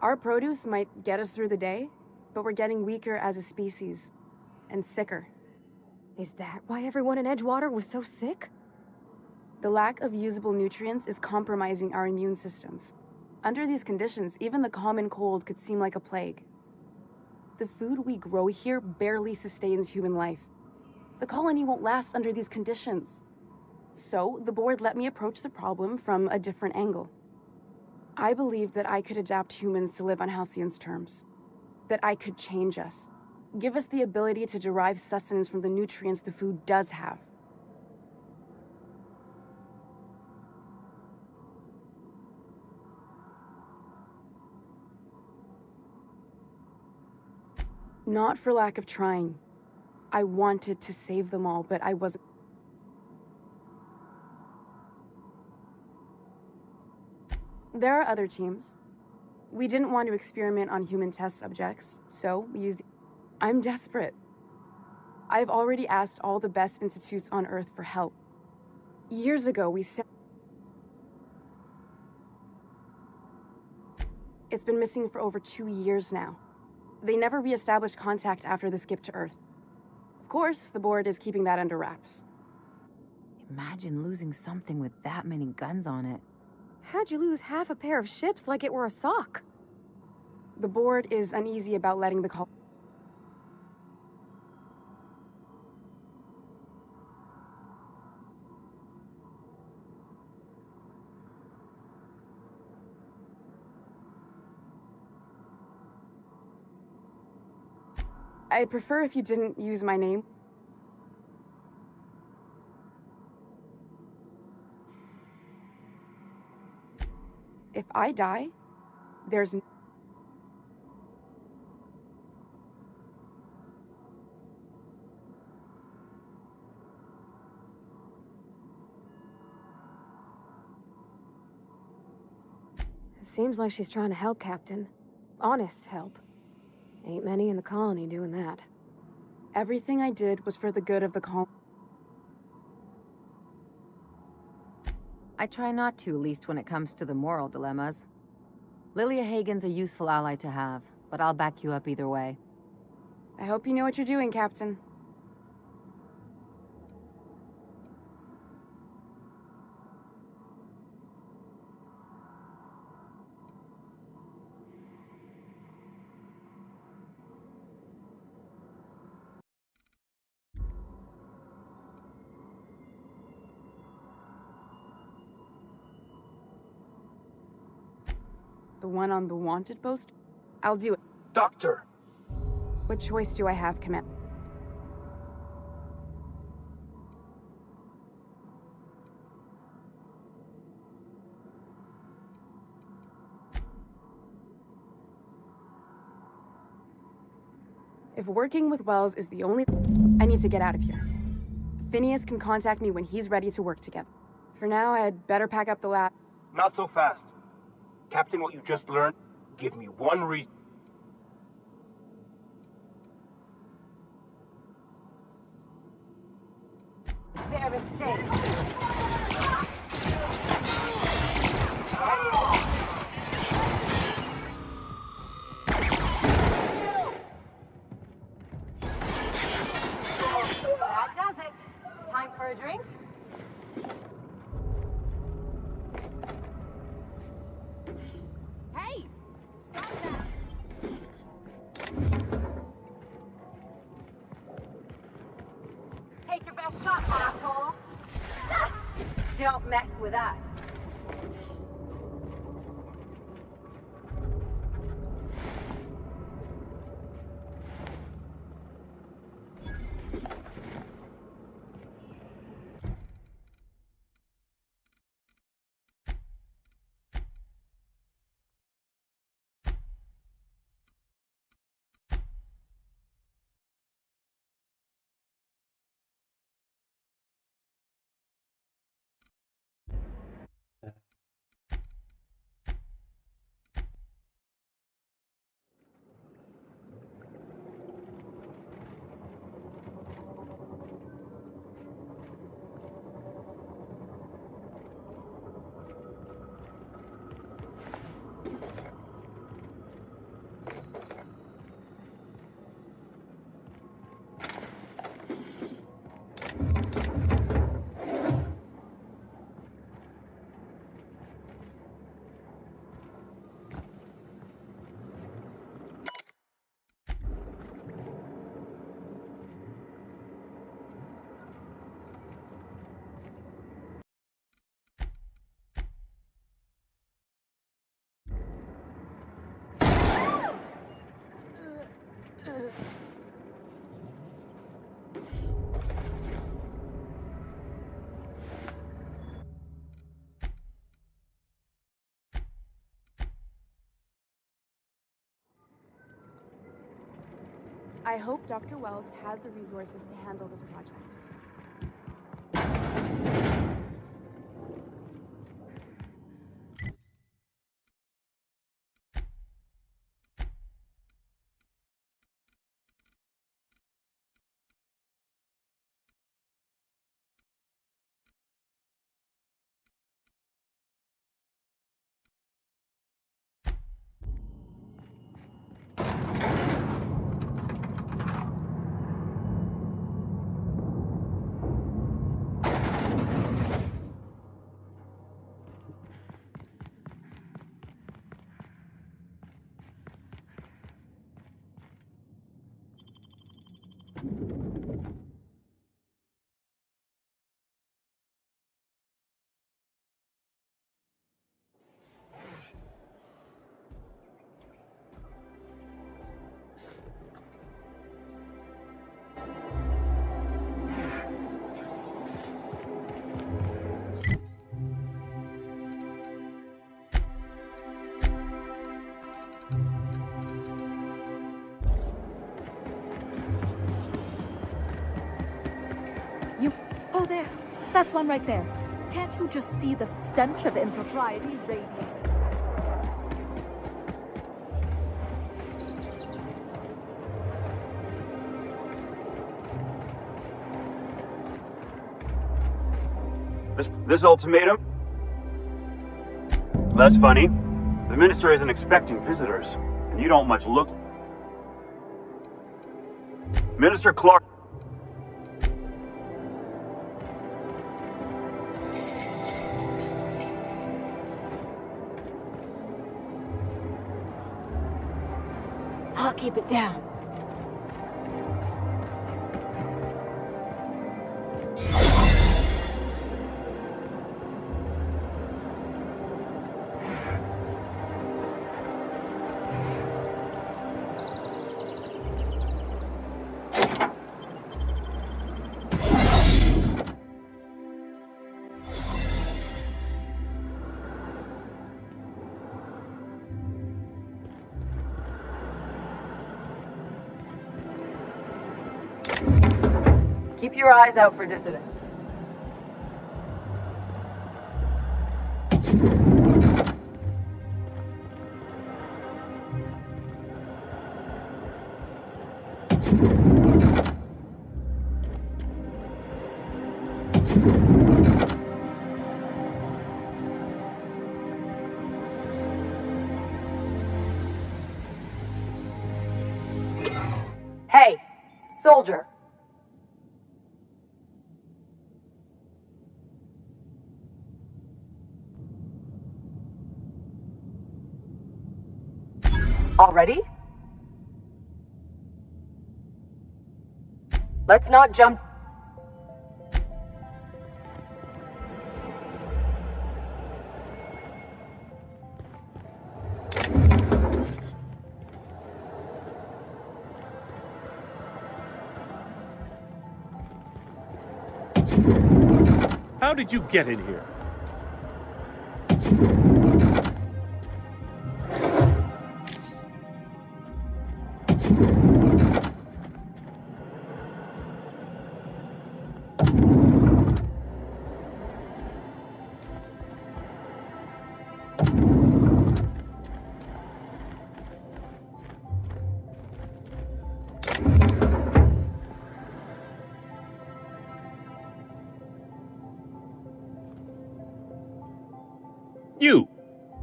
F: Our produce might get us through the day, but we're getting weaker as a species, and sicker.
E: Is that why everyone in Edgewater was so sick?
F: The lack of usable nutrients is compromising our immune systems. Under these conditions, even the common cold could seem like a plague. The food we grow here barely sustains human life. The colony won't last under these conditions. So, the board let me approach the problem from a different angle. I believed that I could adapt humans to live on Halcyon's terms. That I could change us. Give us the ability to derive sustenance from the nutrients the food does have. Not for lack of trying. I wanted to save them all, but I wasn't. There are other teams. We didn't want to experiment on human test subjects, so we used. I'm desperate. I've already asked all the best institutes on Earth for help. Years ago, we sent. It's been missing for over 2 years now. They never re-established contact after the skip to Earth. Of course, the board is keeping that under wraps.
M: Imagine losing something with that many guns on it.
E: How'd you lose half a pair of ships like it were a sock?
F: The board is uneasy about letting the call. I'd prefer if you didn't use my name. If I die, there's
E: Seems like she's trying to help, Captain. Honest help. Ain't many in the colony doing that.
F: Everything I did was for the good of the colony.
M: I try not to, at least when it comes to the moral dilemmas. Lilia Hagen's a useful ally to have, but I'll back you up either way.
F: I hope you know what you're doing, Captain. The one on the wanted post? I'll do it.
T: Doctor!
F: What choice do I have, Commander? If working with Wells is the only... I need to get out of here. Phineas can contact me when he's ready to work together. For now, I'd better pack up the lab.
T: Not so fast. Captain, what you just learned, give me one reason.
B: They're a mistake. That does it. Time for a drink?
G: Hey! Stop that!
B: Take your best shot, asshole. Don't mess with us.
F: I hope Dr. Wells has the resources to handle this project.
U: Oh, there. That's one right there. Can't you just see the stench of impropriety radiating?
V: This ultimatum? That's funny. The minister isn't expecting visitors, and you don't much look. Minister Clark.
Q: I'll keep it down. Keep your eyes out for dissidents. Hey, soldier. Already? Let's not jump.
W: How did you get in here?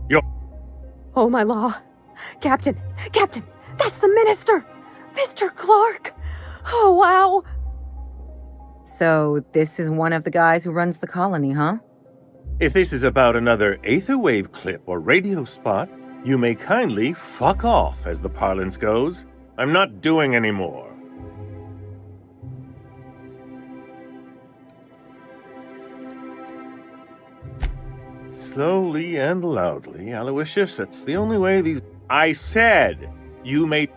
W: You're...
E: Oh, my law. Captain, that's the minister! Mr. Clark! Oh, wow!
M: So, this is one of the guys who runs the colony, huh?
W: If this is about another Aetherwave clip or radio spot, you may kindly fuck off, as the parlance goes. I'm not doing any more. Slowly and loudly, Aloysius, that's the only way these... I said, you may...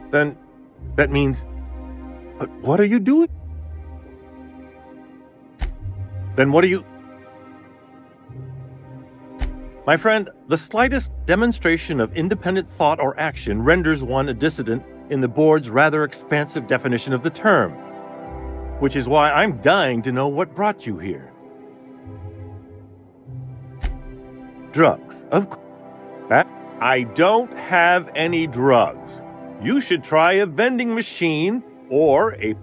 W: Then, that means... But what are you doing? Then what are you... My friend, the slightest demonstration of independent thought or action renders one a dissident in the board's rather expansive definition of the term. Which is why I'm dying to know what brought you here. Drugs, of course. I don't have any drugs. You should try a vending machine or a...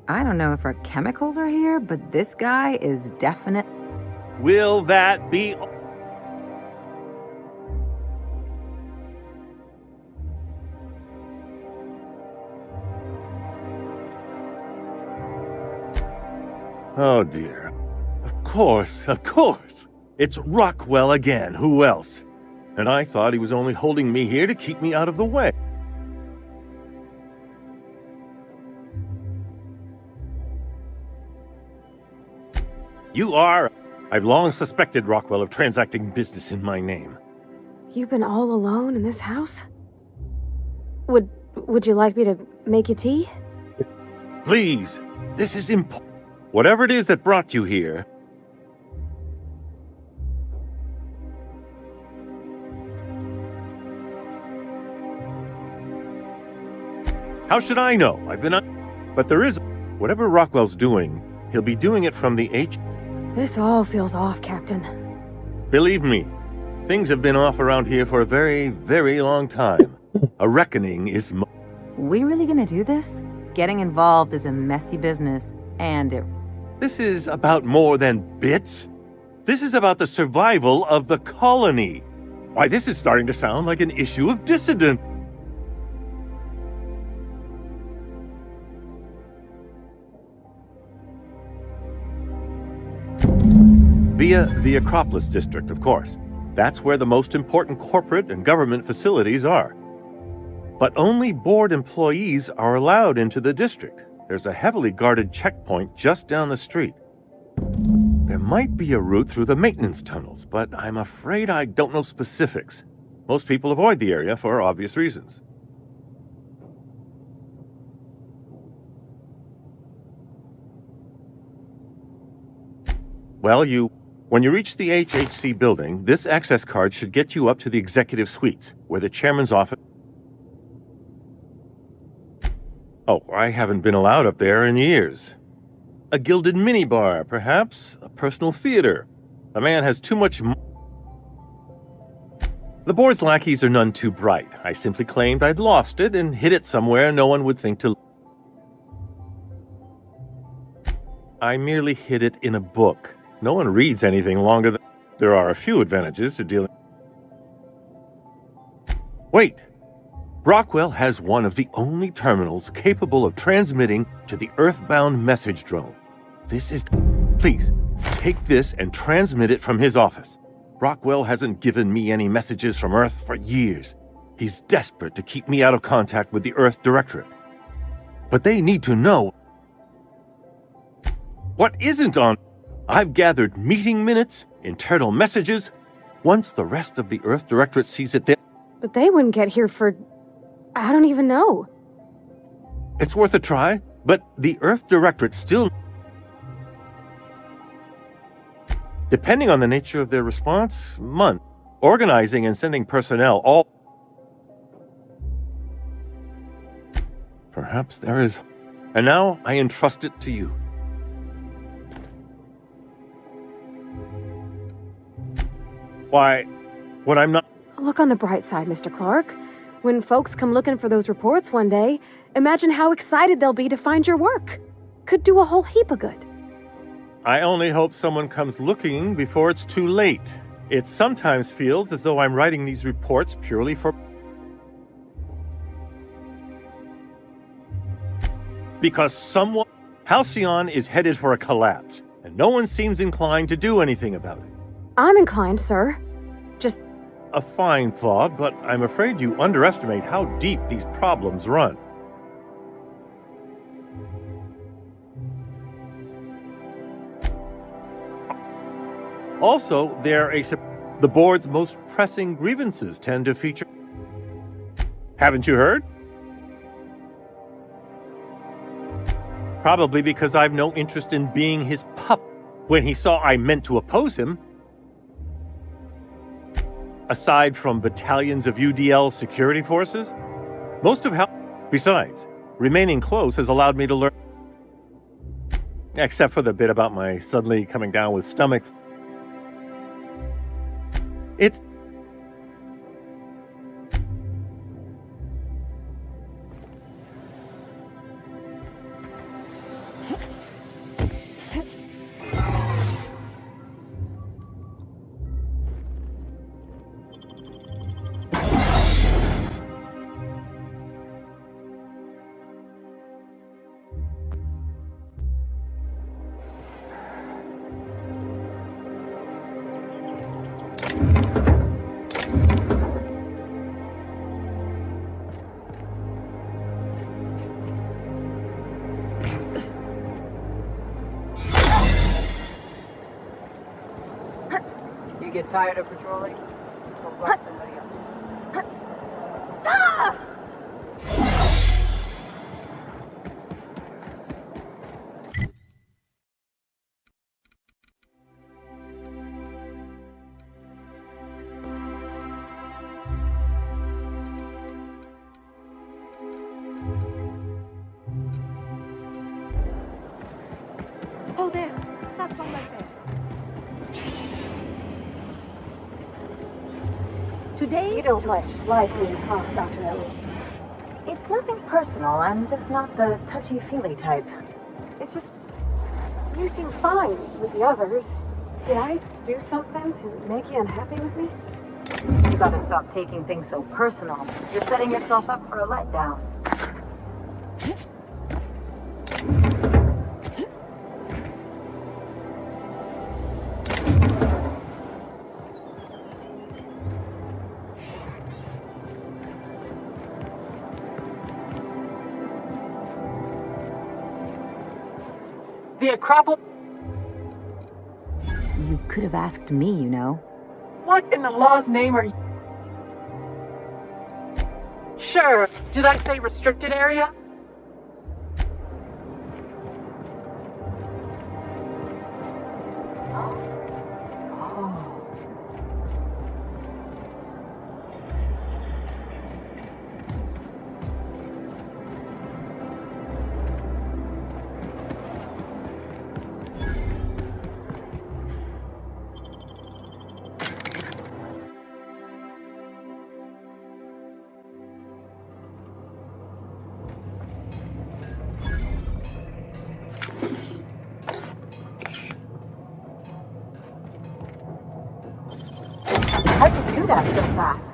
M: I don't know if our chemicals are here, but this guy is definite.
W: Will that be... Oh dear. Of course. It's Rockwell again. Who else? And I thought he was only holding me here to keep me out of the way. You are... I've long suspected Rockwell of transacting business in my name.
E: You've been all alone in this house? Would you like me to make you tea?
W: Please, this is important. Whatever it is that brought you here... How should I know? I've been But there is... Whatever Rockwell's doing, he'll be doing it from the H...
E: This all feels off, Captain.
W: Believe me, things have been off around here for a very, very long time. A reckoning is...
M: We really gonna do this? Getting involved is a messy business, and it...
W: This is about more than bits. This is about the survival of the colony. Why, this is starting to sound like an issue of dissident. Via the Acropolis District, of course. That's where the most important corporate and government facilities are. But only board employees are allowed into the district. There's a heavily guarded checkpoint just down the street. There might be a route through the maintenance tunnels, but I'm afraid I don't know specifics. Most people avoid the area for obvious reasons. Well, when you reach the HHC building, this access card should get you up to the executive suites, where the chairman's office... Oh, I haven't been allowed up there in years. A gilded minibar, perhaps? A personal theater. A man has too much... The board's lackeys are none too bright. I simply claimed I'd lost it and hid it somewhere no one would think to... I merely hid it in a book. No one reads anything longer than... There are a few advantages to dealing... Wait! Rockwell has one of the only terminals capable of transmitting to the Earthbound message drone. This is... Please, take this and transmit it from his office. Rockwell hasn't given me any messages from Earth for years. He's desperate to keep me out of contact with the Earth Directorate. But they need to know... What isn't on... I've gathered meeting minutes, internal messages. Once the rest of the Earth Directorate sees it,
E: But they wouldn't get here for... I don't even know.
W: It's worth a try, but the Earth Directorate still... Depending on the nature of their response, month. Organizing and sending personnel all... Perhaps there is... And now I entrust it to you. Why, when I'm not...
E: Look on the bright side, Mr. Clark. When folks come looking for those reports one day, imagine how excited they'll be to find your work. Could do a whole heap of good.
W: I only hope someone comes looking before it's too late. It sometimes feels as though I'm writing these reports purely for... Because someone... Halcyon is headed for a collapse, and no one seems inclined to do anything about it.
E: I'm inclined, sir. Just...
W: A fine thought, but I'm afraid you underestimate how deep these problems run. Also, the board's most pressing grievances tend to feature... Haven't you heard? Probably because I've no interest in being his pup. When he saw I meant to oppose him... aside from battalions of UDL security forces. Most of how. Besides, remaining close has allowed me to learn. Except for the bit about my suddenly coming down with stomachs. It's.
Q: You get tired of patrolling? Go rush somebody else.
E: Ah!
U: Oh, there. That's one right there.
B: Today, you don't much like me, huh, Dr. Ellie? It's nothing personal. I'm just not the touchy-feely type. It's just, you seem fine with the others. Did I do something to make you unhappy with me? You gotta stop taking things so personal. You're setting yourself up for a letdown.
T: The Acropolis.
M: You could have asked me, you know.
T: What in the law's name are you? Sure. Did I say restricted area?
B: How'd you do that so fast?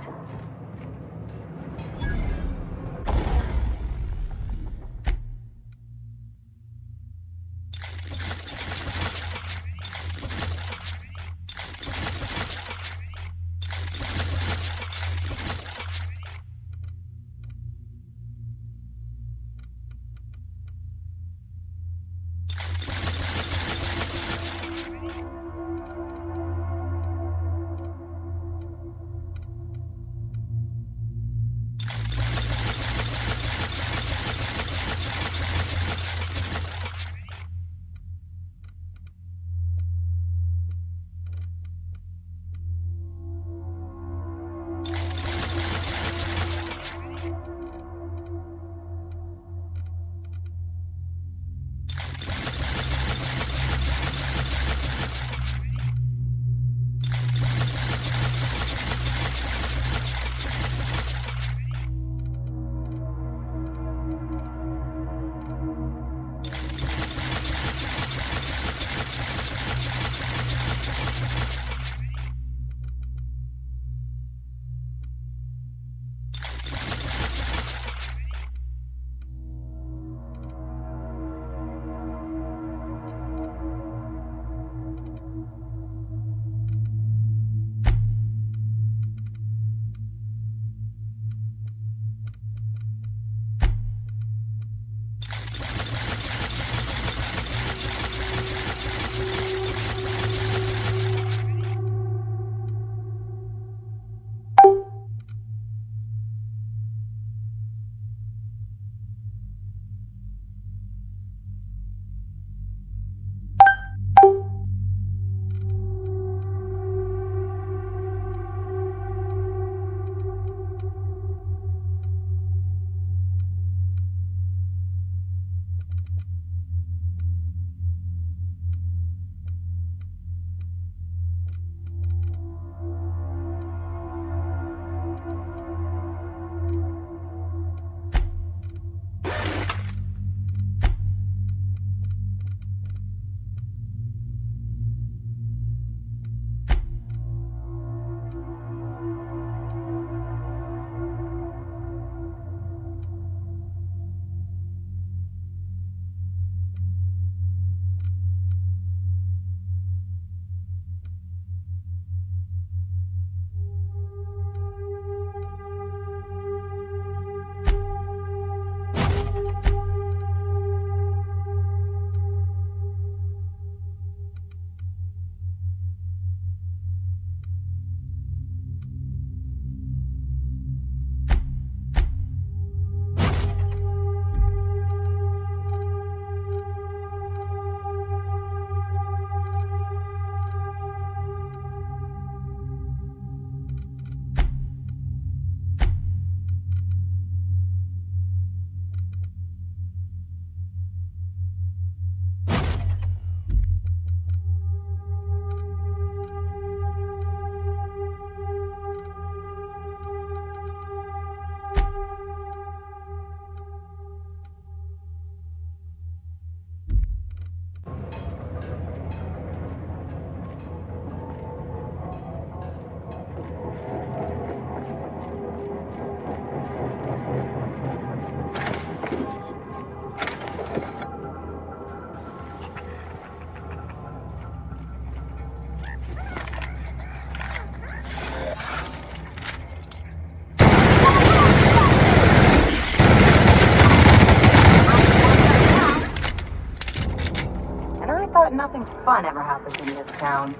A: down.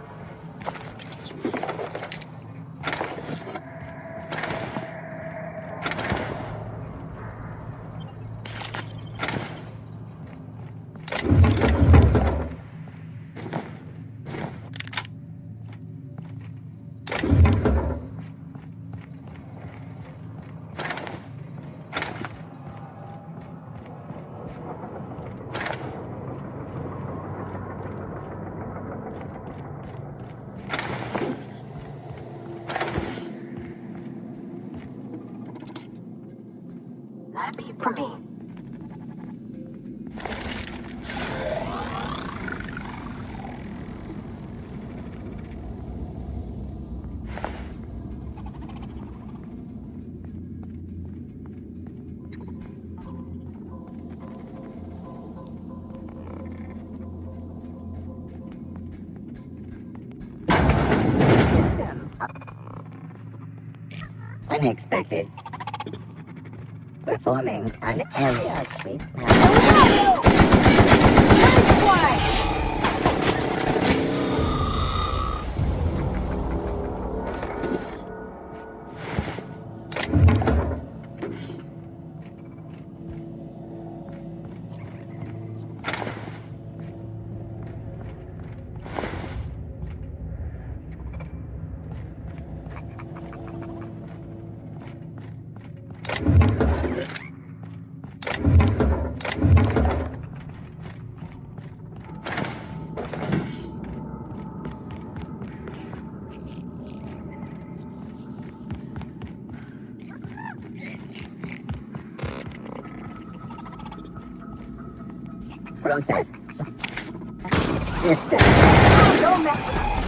B: Not a peep from me.
H: Unexpected. Performing an area sweep. Process. System.
B: Don't mess with me.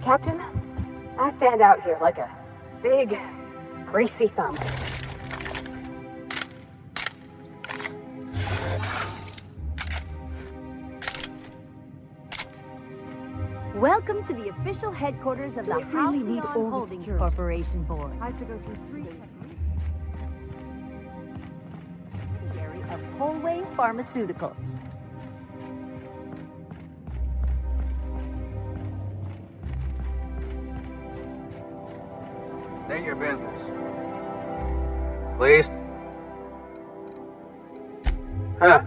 B: Captain, I stand out here like a big, greasy thumb.
D: Welcome to the official headquarters of the Halcyon Holdings Corporation Board.
G: I have to go through 3
D: of Tollway Pharmaceuticals.
T: State your business. Please. Huh.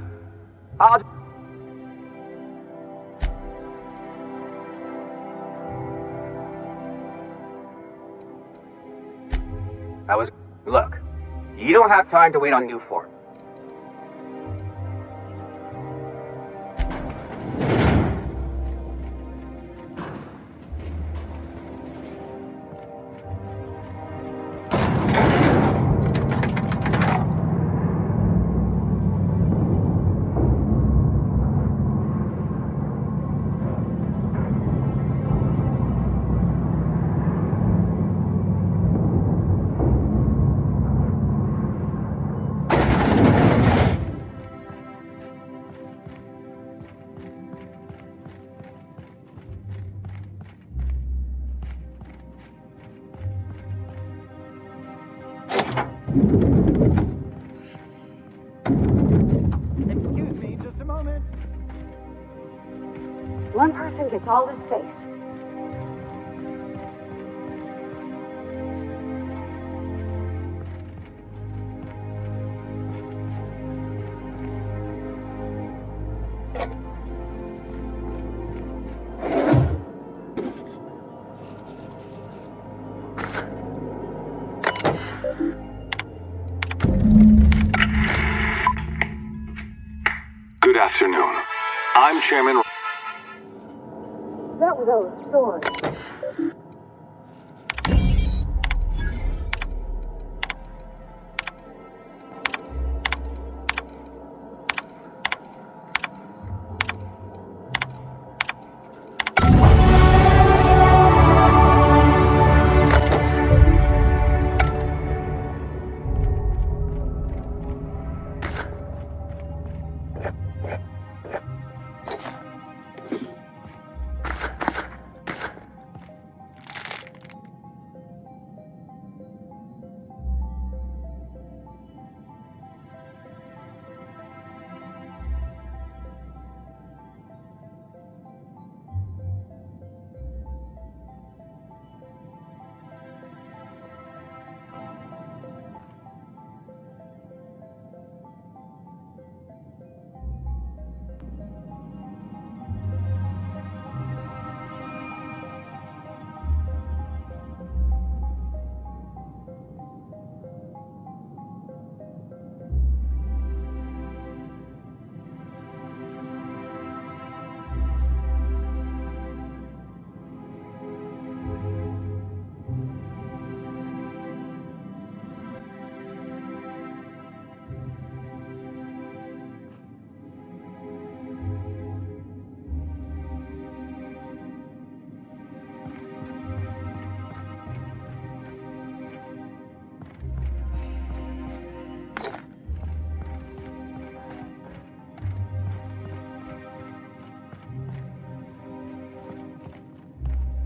T: Look, you don't have time to wait on Newport.
C: Excuse me, just a moment.
B: One person gets all this space.
A: Good afternoon. I'm Chairman...
B: That was our story.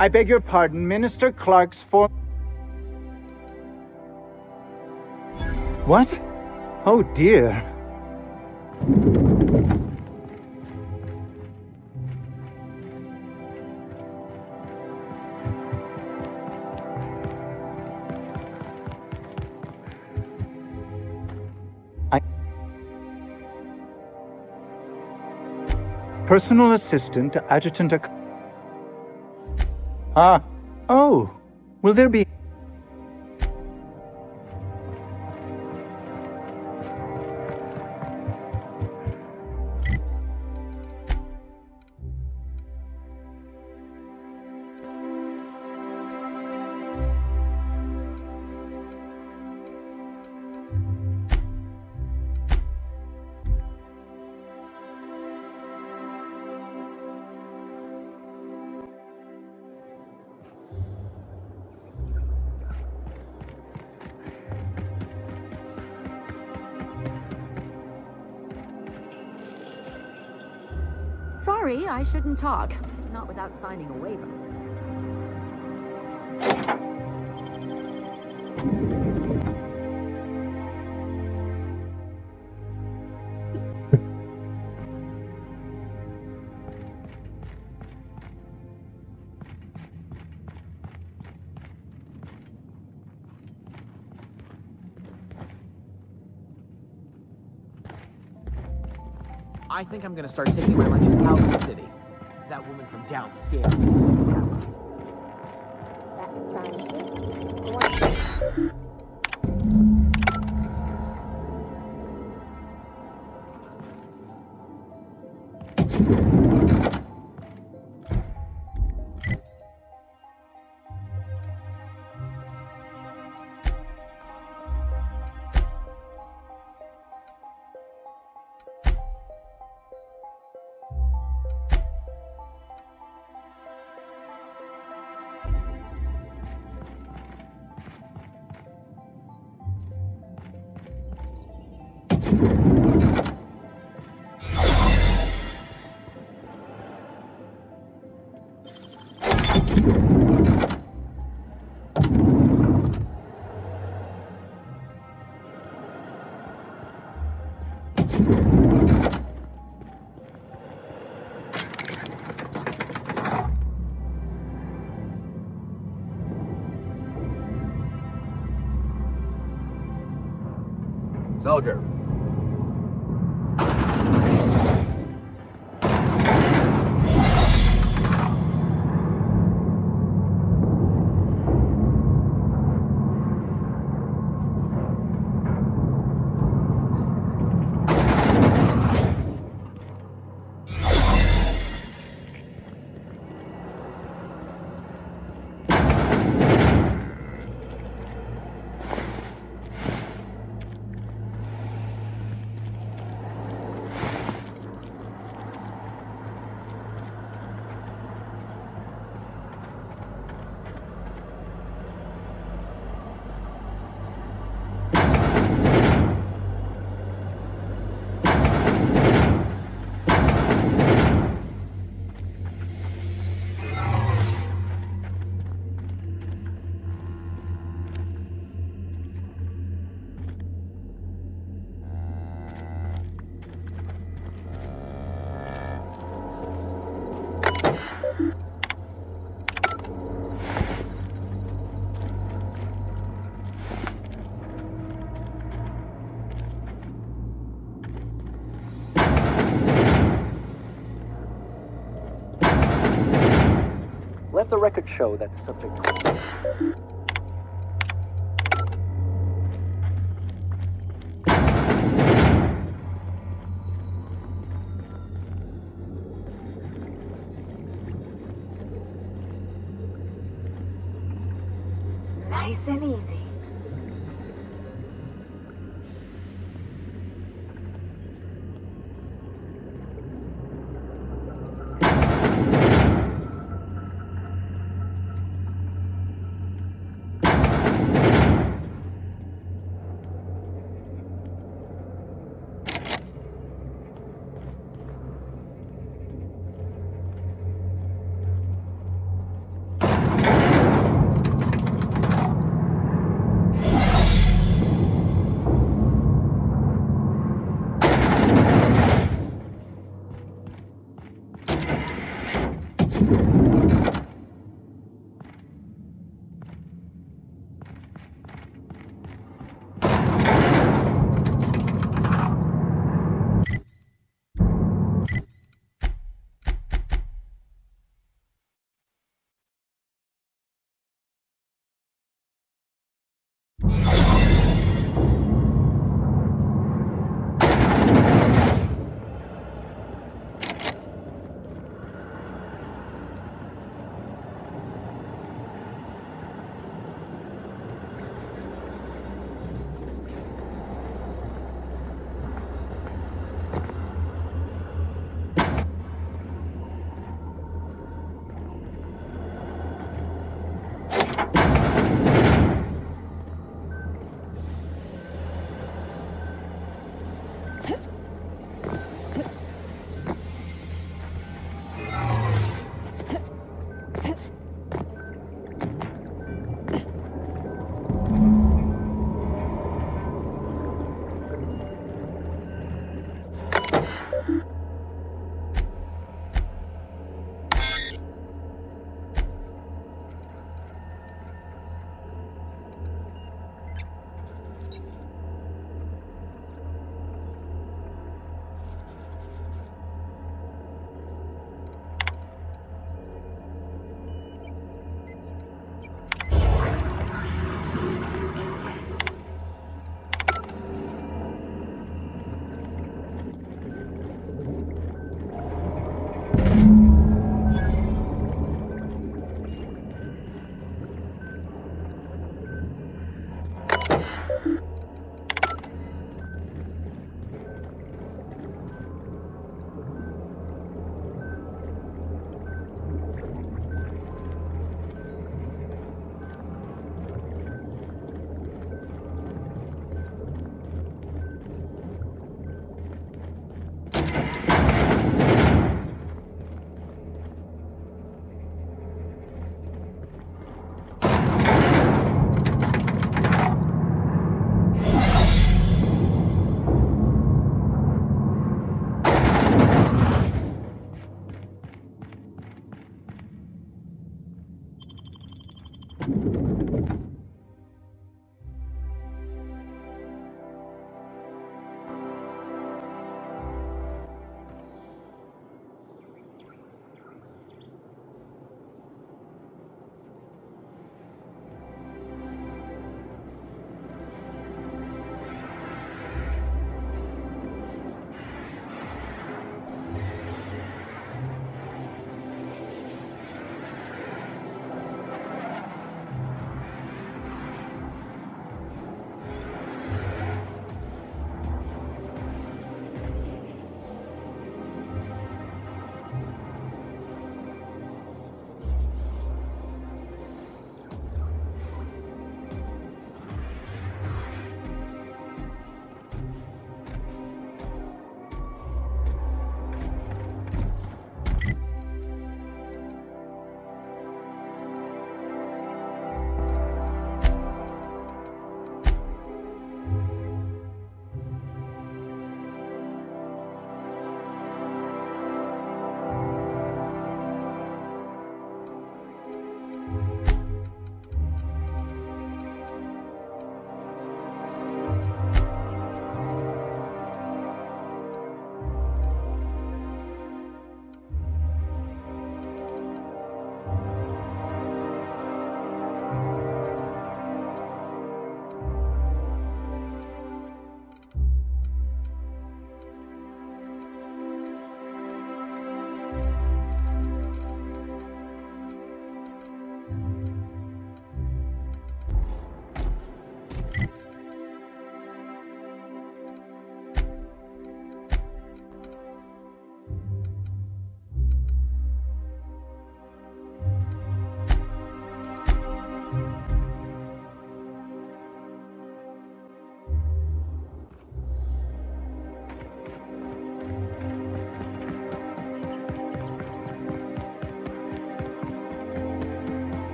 I: I beg your pardon, Minister Clark's for... What? Oh dear. Personal assistant to Adjutant... Oh. Will there be...
D: Sorry, I shouldn't talk. Not without signing a waiver.
J: I think I'm gonna start taking my lunches out of the city. That woman from downstairs.
L: Soldier.
N: Let the record show that the subject...
B: Nice and easy.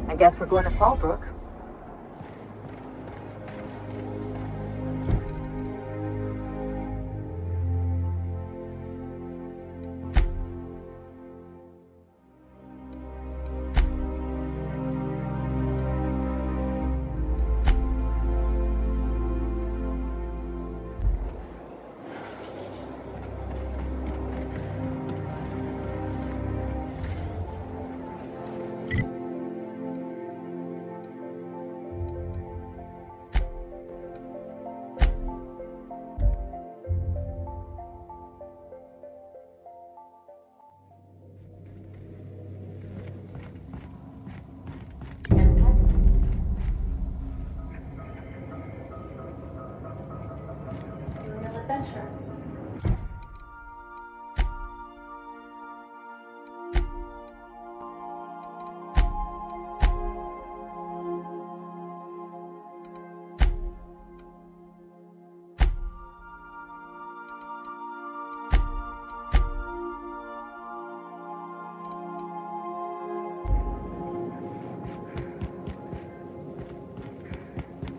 Q: I guess we're going to Fallbrook.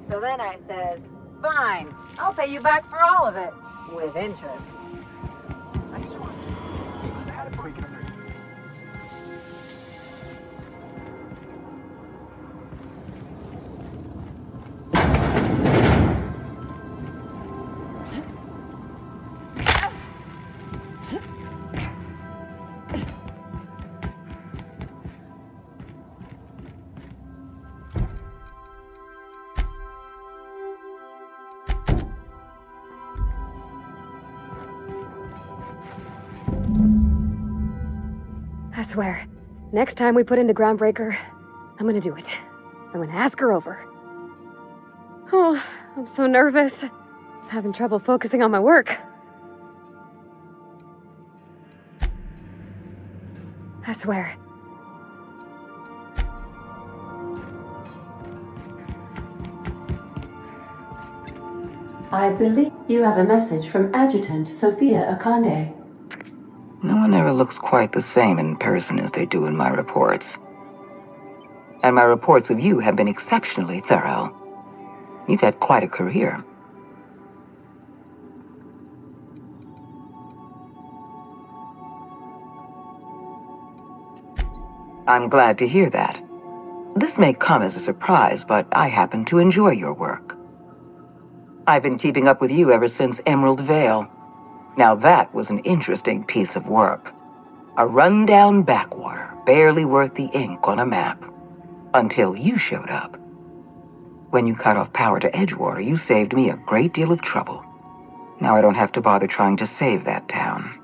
B: So then I says, fine, I'll pay you back for all of it, with interest.
E: I swear, next time we put into Groundbreaker, I'm gonna do it. I'm gonna ask her over. Oh, I'm so nervous. Having trouble focusing on my work. I swear.
L: I believe you have a message from Adjutant Sophia Akande.
O: No one ever looks quite the same in person as they do in my reports. And my reports of you have been exceptionally thorough. You've had quite a career. I'm glad to hear that. This may come as a surprise, but I happen to enjoy your work. I've been keeping up with you ever since Emerald Vale. Now that was an interesting piece of work. A rundown backwater, barely worth the ink on a map. Until you showed up. When you cut off power to Edgewater, you saved me a great deal of trouble. Now I don't have to bother trying to save that town.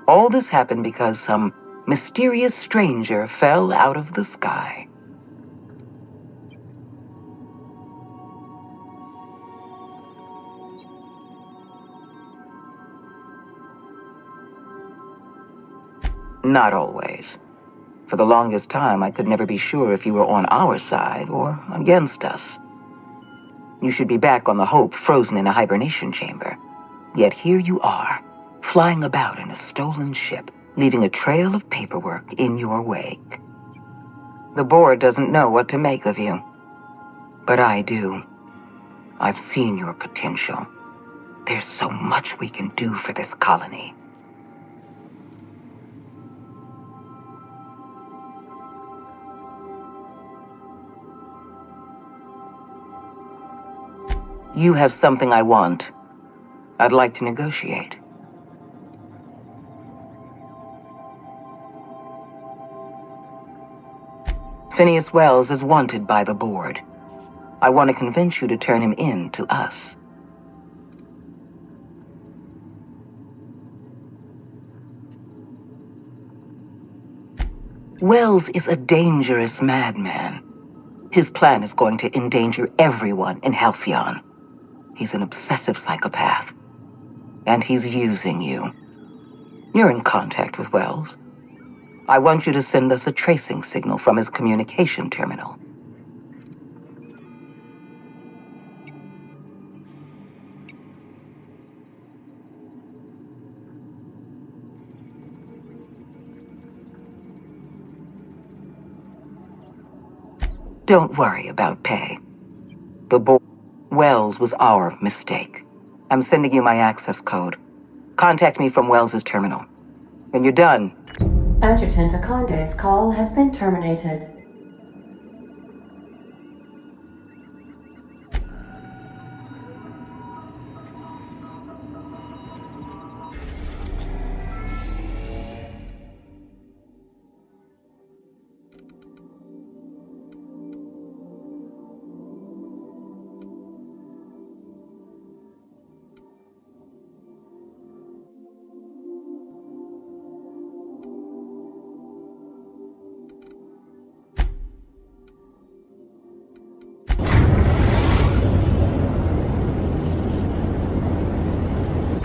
O: All this happened because some mysterious stranger fell out of the sky. Not always. For the longest time, I could never be sure if you were on our side or against us. You should be back on the Hope, frozen in a hibernation chamber. Yet here you are, flying about in a stolen ship, leaving a trail of paperwork in your wake. The board doesn't know what to make of you. But I do. I've seen your potential. There's so much we can do for this colony. You have something I want. I'd like to negotiate. Phineas Wells is wanted by the board. I want to convince you to turn him in to us. Wells is a dangerous madman. His plan is going to endanger everyone in Halcyon. He's an obsessive psychopath. And he's using you. You're in contact with Wells. I want you to send us a tracing signal from his communication terminal. Don't worry about pay. Wells was our mistake. I'm sending you my access code. Contact me from Wells's terminal. When you're done...
L: Adjutant Akonde's call has been terminated.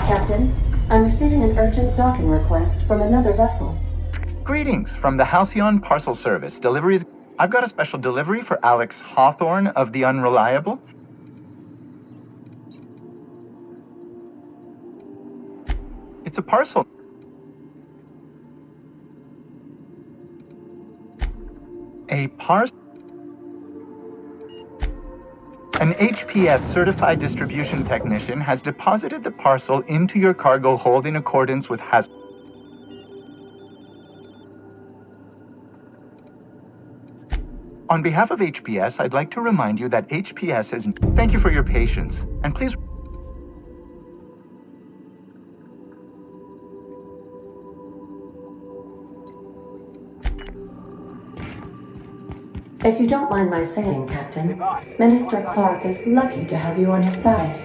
L: Captain, I'm receiving an urgent docking request from another vessel.
I: Greetings from the Halcyon Parcel Service. Deliveries. I've got a special delivery for Alex Hawthorne of the Unreliable. It's a parcel. A parcel. An HPS certified distribution technician has deposited the parcel into your cargo hold in accordance with On behalf of HPS, I'd like to remind you that HPS is... Thank you for your patience, and please...
L: If you don't mind my saying, Captain, Minister Clark is lucky to have you on his side.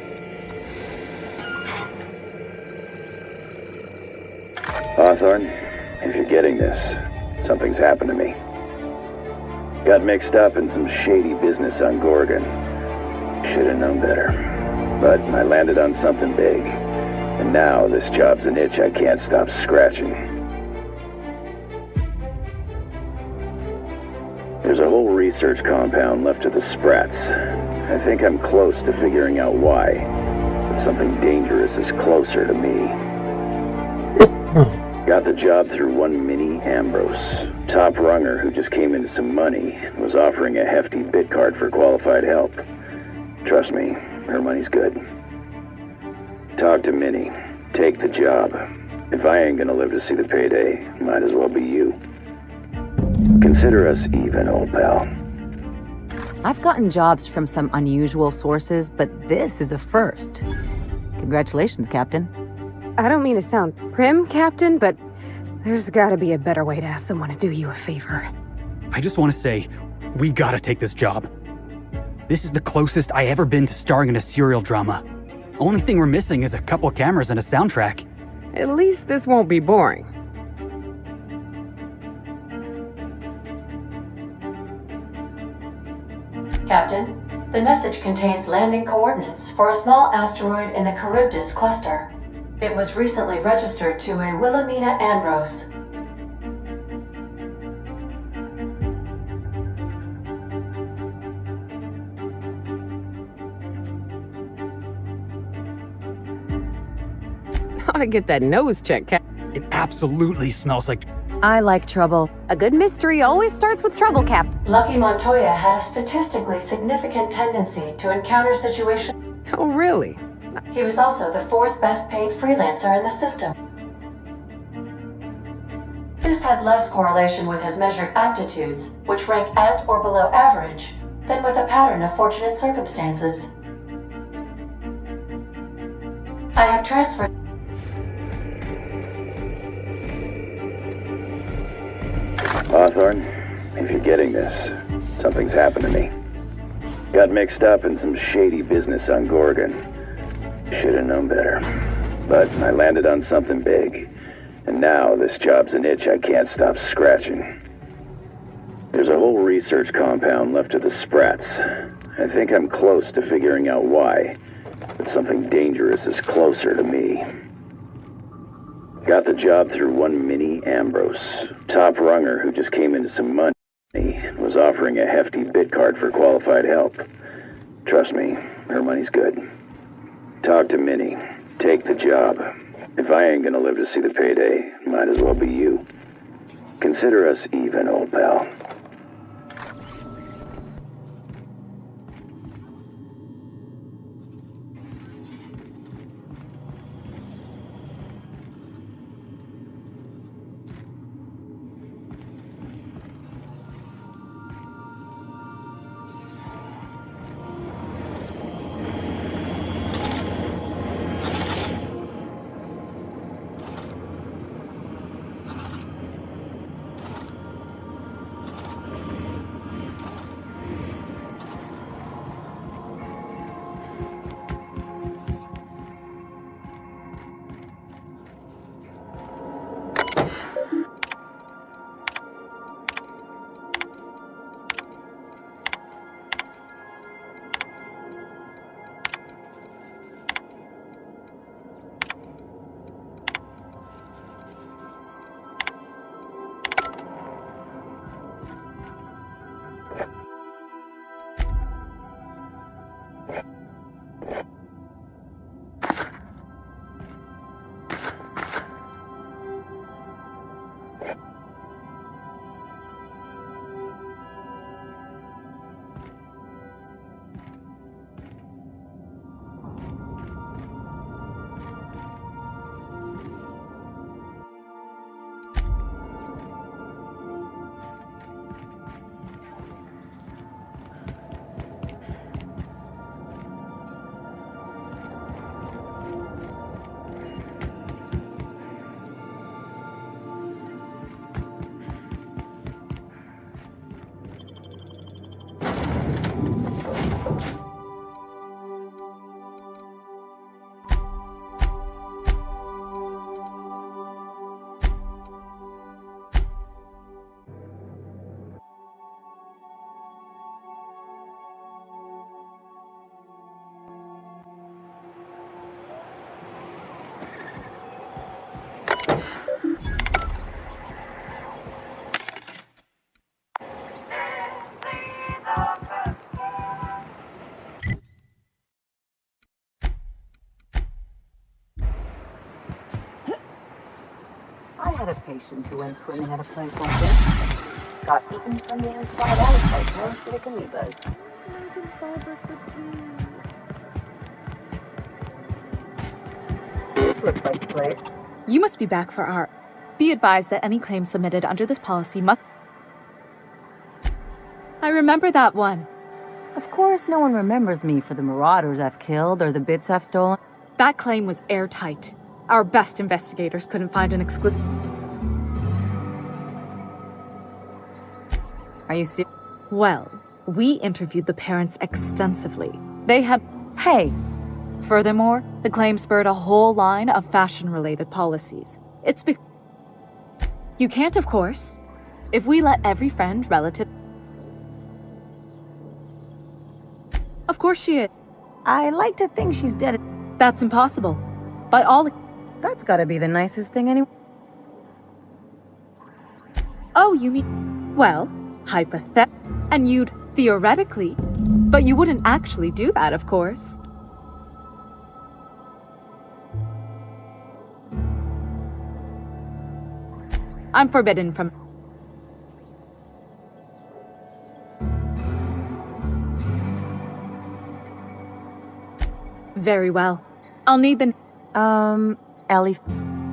P: Hawthorne, if you're getting this, something's happened to me. Got mixed up in some shady business on Gorgon. Should have known better. But I landed on something big. And now this job's an itch I can't stop scratching. There's a whole research compound left to the Sprats. I think I'm close to figuring out why. But something dangerous is closer to me. Got the job through one Minnie Ambrose. Top runger who just came into some money, was offering a hefty bid card for qualified help. Trust me, her money's good. Talk to Minnie. Take the job. If I ain't gonna live to see the payday, might as well be you. Consider us even, old pal.
M: I've gotten jobs from some unusual sources, but this is a first. Congratulations, Captain.
E: I don't mean to sound prim, Captain, but there's gotta be a better way to ask someone to do you a favor.
R: I just want to say, we gotta take this job. This is the closest I ever been to starring in a serial drama. Only thing we're missing is a couple cameras and a soundtrack.
E: At least this won't be boring.
L: Captain, the message contains landing coordinates for a small asteroid in the Charybdis cluster. It was recently registered to a Wilhelmina Ambrose.
E: Ought to get that nose checked, Cap.
R: It absolutely smells like...
M: I like trouble.
E: A good mystery always starts with trouble, Captain.
L: Lucky Montoya had a statistically significant tendency to encounter situations...
E: Oh, really?
L: He was also the 4th best paid freelancer in the system. This had less correlation with his measured aptitudes, which rank at or below average, than with a pattern of fortunate circumstances. I have transferred...
P: Hawthorne, if you're getting this, something's happened to me. Got mixed up in some shady business on Gorgon. Should have known better. But I landed on something big. And now this job's an itch I can't stop scratching. There's a whole research compound left to the Sprats. I think I'm close to figuring out why. But something dangerous is closer to me. Got the job through one Minnie Ambrose. Top runger who just came into some money, was offering a hefty bid card for qualified help. Trust me, her money's good. Talk to Minnie. Take the job. If I ain't gonna live to see the payday, might as well be you. Consider us even, old pal.
Q: I had a patient who went swimming at a place like this. Got eaten from the inside out by parasitic amoebas. This looks like the place.
U: You must be back for our... Be advised that any claim submitted under this policy must... I remember that one.
M: Of course no one remembers me for the marauders I've killed or the bits I've stolen.
U: That claim was airtight. Our best investigators couldn't find an exclusive...
M: Are you serious?
U: Well, we interviewed the parents extensively. They had...
M: Hey!
U: Furthermore, the claim spurred a whole line of fashion-related policies. It's You can't, of course. If we let every friend, relative... Of course she is.
M: I like to think she's dead.
U: That's impossible. By all...
M: That's gotta be the nicest thing anyway.
U: Oh, you mean... Well, and you'd theoretically... But you wouldn't actually do that, of course. I'm forbidden from... Very well. I'll need the...
M: Ellie...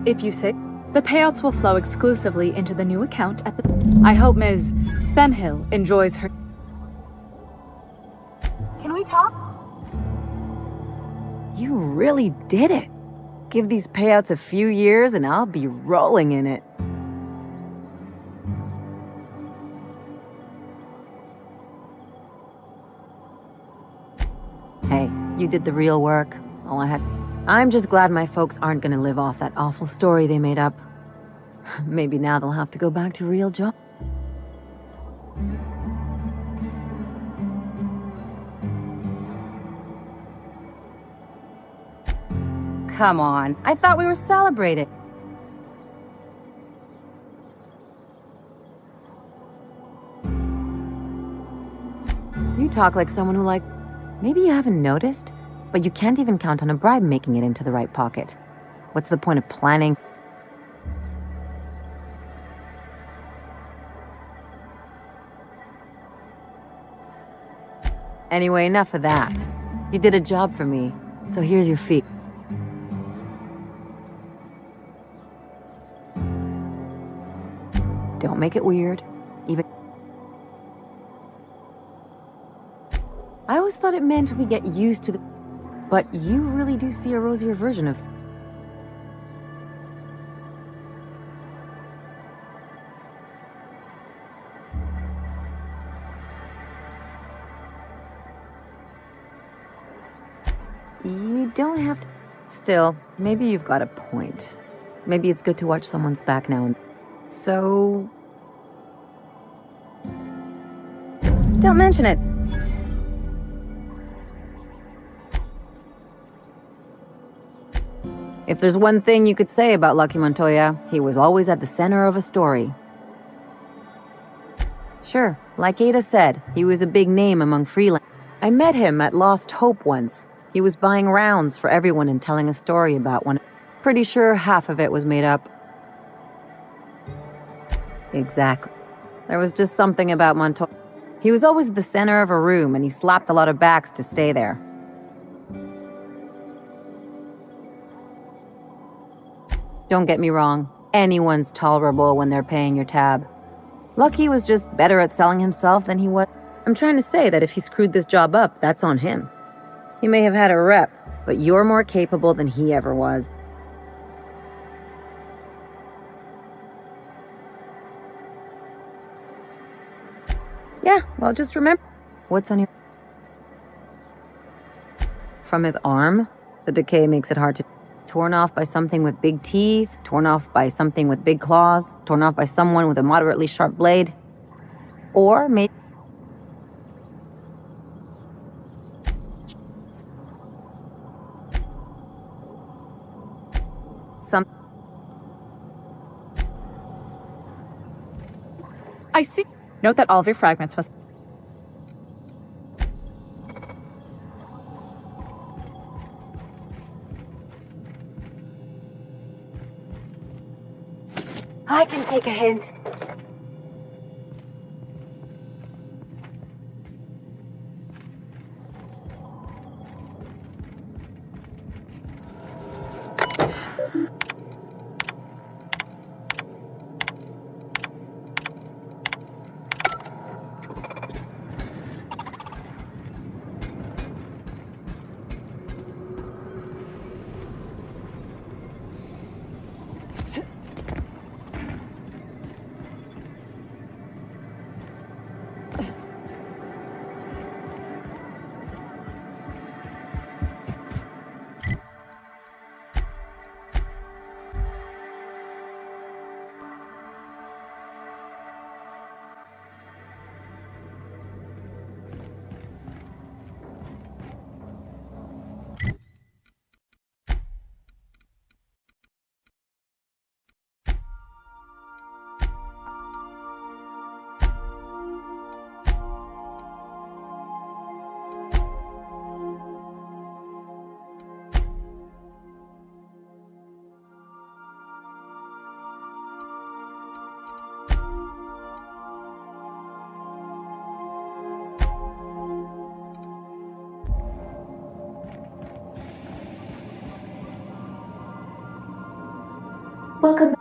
U: If you say... The payouts will flow exclusively into the new account at the... I hope Ms. Fenhill enjoys her...
B: Can we talk?
M: You really did it. Give these payouts a few years and I'll be rolling in it. Hey, you did the real work. All I had... I'm just glad my folks aren't gonna live off that awful story they made up. Maybe now they'll have to go back to real jobs. Come on, I thought we were celebrating. You talk like someone who maybe you haven't noticed, but you can't even count on a bribe making it into the right pocket. What's the point of planning? Anyway, enough of that. You did a job for me, so here's your fee. Don't make it weird. I always thought it meant we get used to the... But you really do see a rosier version of... You don't have to... Still, maybe you've got a point. Maybe it's good to watch someone's back now and... So... Don't mention it. If there's one thing you could say about Lucky Montoya, he was always at the center of a story. Sure, like Ada said, he was a big name among freelancers. I met him at Lost Hope once. He was buying rounds for everyone and telling a story about one. Pretty sure half of it was made up. Exactly. There was just something about Montoya. He was always the center of a room, and he slapped a lot of backs to stay there. Don't get me wrong, anyone's tolerable when they're paying your tab. Lucky was just better at selling himself than he was. I'm trying to say that if he screwed this job up, that's on him. He may have had a rep, but you're more capable than he ever was. Yeah, well, just remember, what's on your... From his arm? The decay makes it hard to... Torn off by something with big teeth, torn off by something with big claws, torn off by someone with a moderately sharp blade. Or maybe...
U: I see. Note that all of your fragments must...
Q: I can take a hint.
L: Welcome.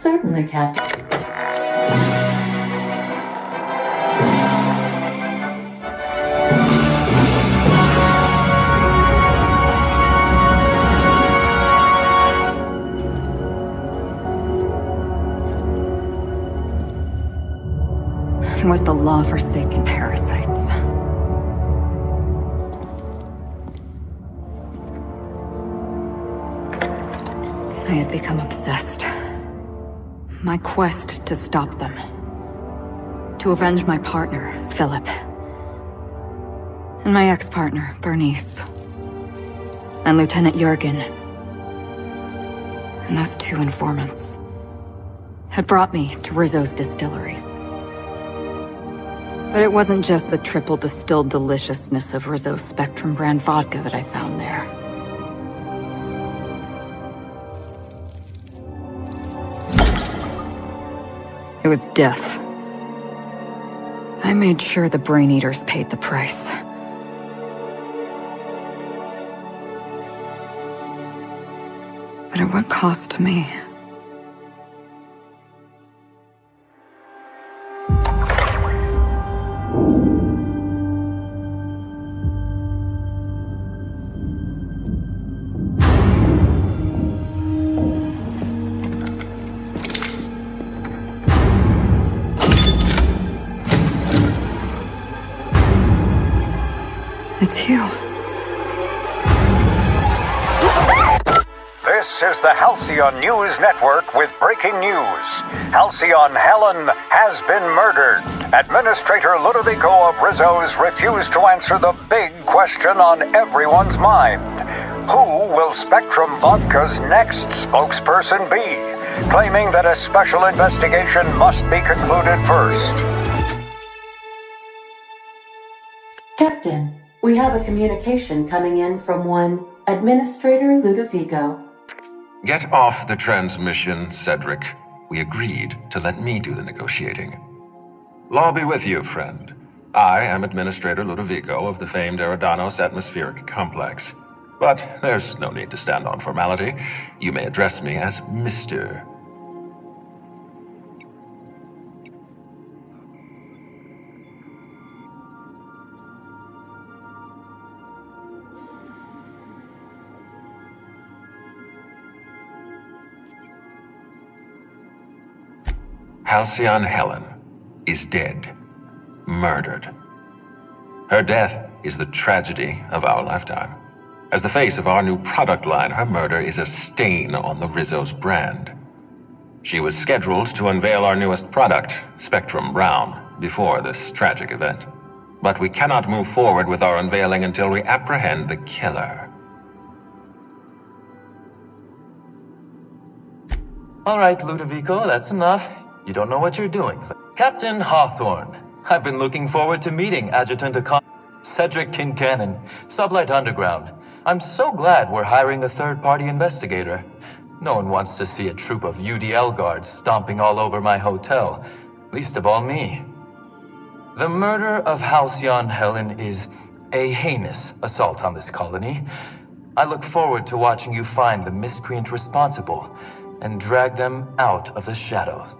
L: Certainly, Captain.
F: It was the law-forsaken parasites. I had become obsessed. My quest to stop them. To avenge my partner, Philip. And my ex-partner, Bernice. And Lieutenant Jurgen. And those two informants had brought me to Rizzo's distillery. But it wasn't just the triple distilled deliciousness of Rizzo's Spectrum brand vodka that I found there. It was death. I made sure the Brain Eaters paid the price. But at what cost to me? It's you.
K: This is the Halcyon News Network with breaking news. Halcyon Helen has been murdered. Administrator Ludovico of Rizzo's refused to answer the big question on everyone's mind. Who will Spectrum Vodka's next spokesperson be? Claiming that a special investigation must be concluded first.
L: Captain, we have a communication coming in from one Administrator Ludovico.
S: Get off the transmission, Cedric. We agreed to let me do the negotiating. Law be with you, friend. I am Administrator Ludovico of the famed Eridanos Atmospheric Complex. But there's no need to stand on formality. You may address me as Mr. Halcyon Helen is dead. Murdered. Her death is the tragedy of our lifetime. As the face of our new product line, her murder is a stain on the Rizzo's brand. She was scheduled to unveil our newest product, Spectrum Brown, before this tragic event. But we cannot move forward with our unveiling until we apprehend the killer.
V: All right, Ludovico, that's enough. You don't know what you're doing. Captain Hawthorne, I've been looking forward to meeting Adjutant Cedric Kincannon, Sublight Underground. I'm so glad we're hiring a third-party investigator. No one wants to see a troop of UDL guards stomping all over my hotel, least of all me. The murder of Halcyon Helen is a heinous assault on this colony. I look forward to watching you find the miscreant responsible and drag them out of the shadows.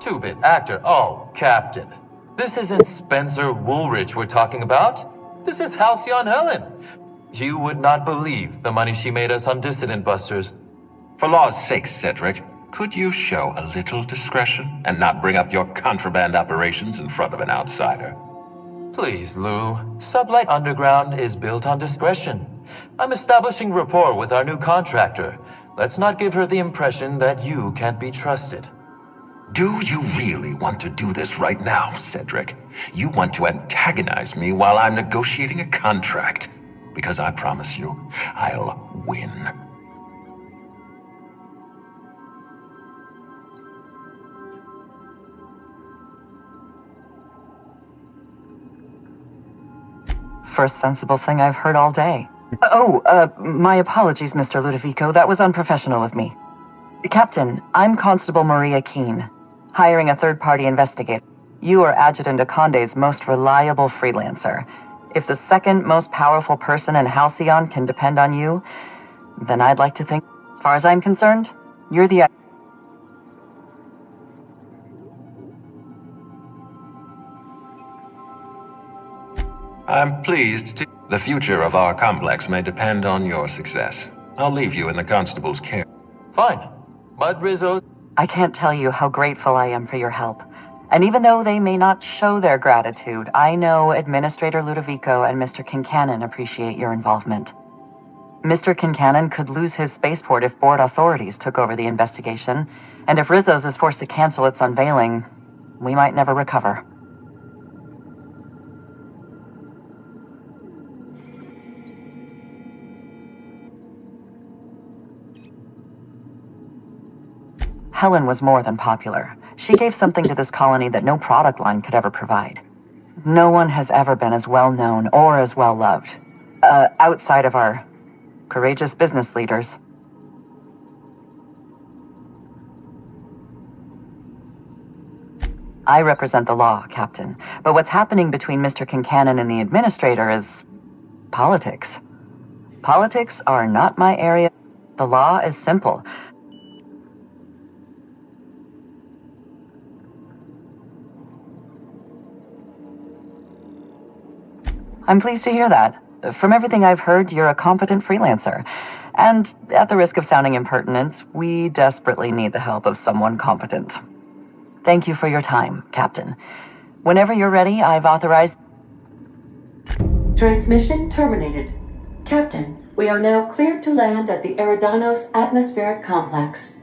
V: Two-bit actor. Oh, Captain. This isn't Spencer Woolridge we're talking about. This is Halcyon Helen. You would not believe the money she made us on Dissident Busters.
S: For law's sake, Cedric, could you show a little discretion and not bring up your contraband operations in front of an outsider?
V: Please, Lou. Sublight Underground is built on discretion. I'm establishing rapport with our new contractor. Let's not give her the impression that you can't be trusted.
S: Do you really want to do this right now, Cedric? You want to antagonize me while I'm negotiating a contract? Because I promise you, I'll win.
O: First sensible thing I've heard all day. My apologies, Mr. Ludovico. That was unprofessional of me. Captain, I'm Constable Maria Keene, hiring a third-party investigator. You are Adjutant Akonde's most reliable freelancer. If the second most powerful person in Halcyon can depend on you, then I'd like to think, as far as I'm concerned, you're the...
S: I'm pleased to... The future of our complex may depend on your success. I'll leave you in the constable's care.
V: Fine. But Rizzo...
O: I can't tell you how grateful I am for your help. And even though they may not show their gratitude, I know Administrator Ludovico and Mr. Kincannon appreciate your involvement. Mr. Kincannon could lose his spaceport if board authorities took over the investigation, and if Rizzo's is forced to cancel its unveiling, we might never recover. Helen was more than popular. She gave something to this colony that no product line could ever provide. No one has ever been as well known or as well loved, outside of our courageous business leaders. I represent the law, Captain, but what's happening between Mr. Kincannon and the Administrator is politics. Politics are not my area. The law is simple. I'm pleased to hear that. From everything I've heard, you're a competent freelancer. And at the risk of sounding impertinent, we desperately need the help of someone competent. Thank you for your time, Captain. Whenever you're ready, I've authorized...
L: Transmission terminated. Captain, we are now cleared to land at the Eridanos Atmospheric Complex.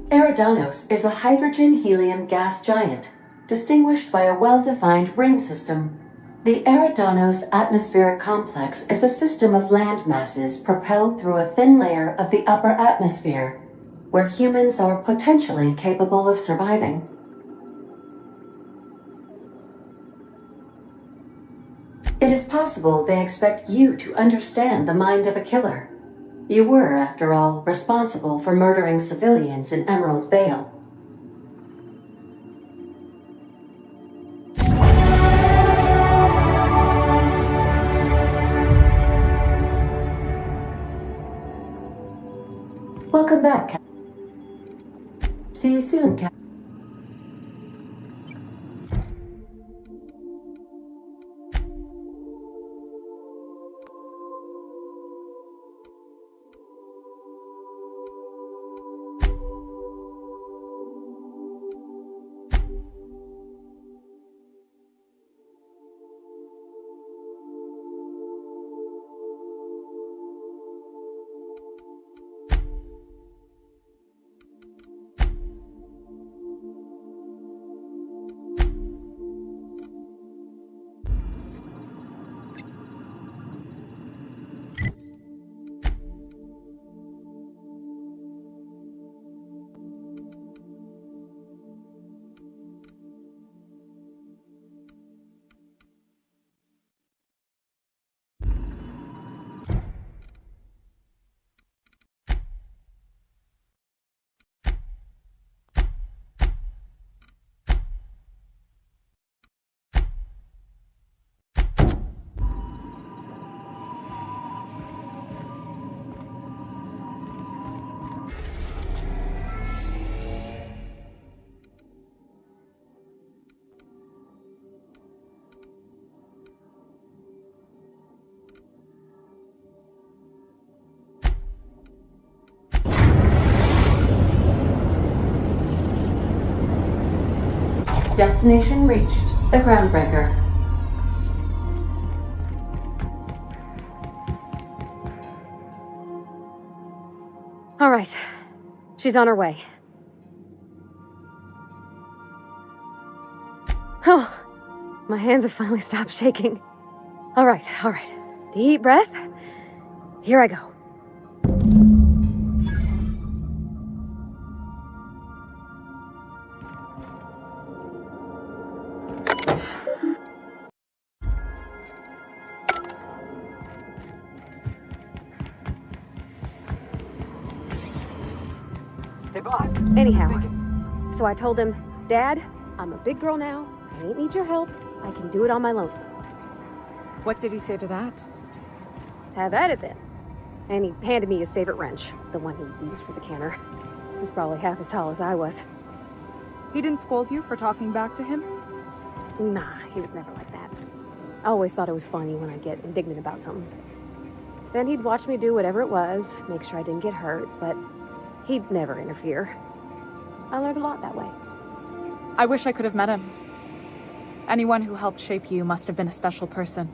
L: Eridanos is a hydrogen-helium gas giant, distinguished by a well-defined ring system. The Eridanos Atmospheric Complex is a system of land masses propelled through a thin layer of the upper atmosphere. where humans are potentially capable of surviving. It is possible they expect you to understand the mind of a killer. You were, after all, responsible for murdering civilians in Emerald Vale. Welcome back, Captain. See you soon, Captain. Destination reached. The Groundbreaker.
E: All right. She's on her way. Oh, my hands have finally stopped shaking. All right, all right. Deep breath. Here I go.
T: Hey, boss.
E: Anyhow, so I told him, Dad, I'm a big girl now. I ain't need your help. I can do it on my lonesome.
U: What did he say to that?
E: Have at it then. And he handed me his favorite wrench, the one he used for the canner. He was probably half as tall as I was.
U: He didn't scold you for talking back to him?
E: Nah, he was never like that. I always thought it was funny when I'd get indignant about something. Then he'd watch me do whatever it was, make sure I didn't get hurt, but he'd never interfere. I learned a lot that way.
U: I wish I could have met him. Anyone who helped shape you must have been a special person.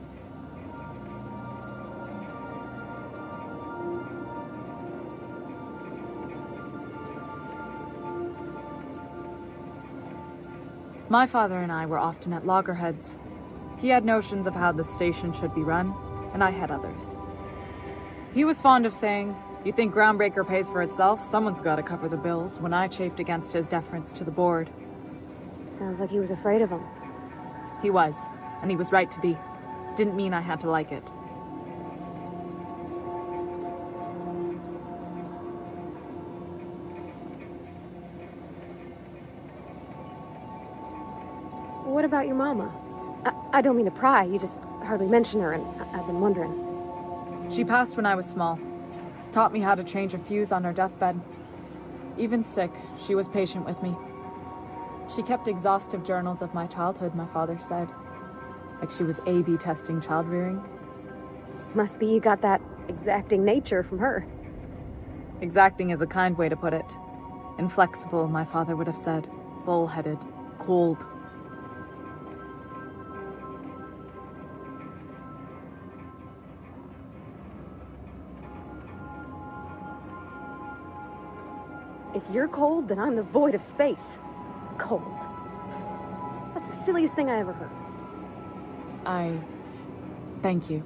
U: My father and I were often at loggerheads. He had notions of how the station should be run, and I had others. He was fond of saying, "You think Groundbreaker pays for itself? Someone's got to cover the bills," when I chafed against his deference to the board.
E: Sounds like he was afraid of him.
U: He was, and he was right to be. Didn't mean I had to like it.
E: What about your mama? I don't mean to pry, you just hardly mention her, and I've been wondering.
U: She passed when I was small. Taught me how to change a fuse on her deathbed. Even sick, she was patient with me. She kept exhaustive journals of my childhood, my father said. Like she was A/B testing child rearing.
E: Must be you got that exacting nature from her.
U: Exacting is a kind way to put it. Inflexible, my father would have said. Bull-headed. Cold.
E: If you're cold, then I'm the void of space. Cold. That's the silliest thing I ever heard.
U: Thank you.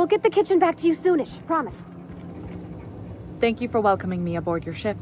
E: We'll get the kitchen back to you soonish, promise.
U: Thank you for welcoming me aboard your ship.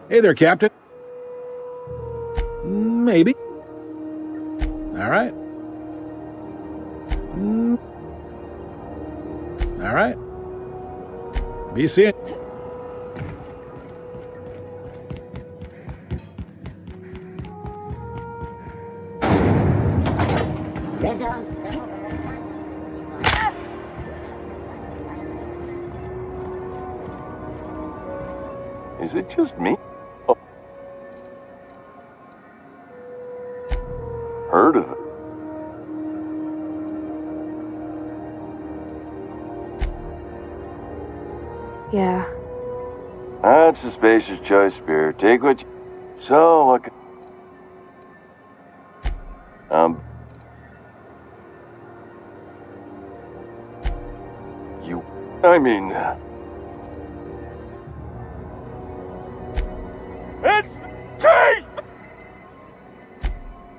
G: Hey there, Captain. Maybe. All right. All right. Be seeing.
P: Is it just me? Oh. Heard of it?
E: Yeah.
P: That's a spacer's choice beer. Take what you... So, what... You... I mean... It's taste!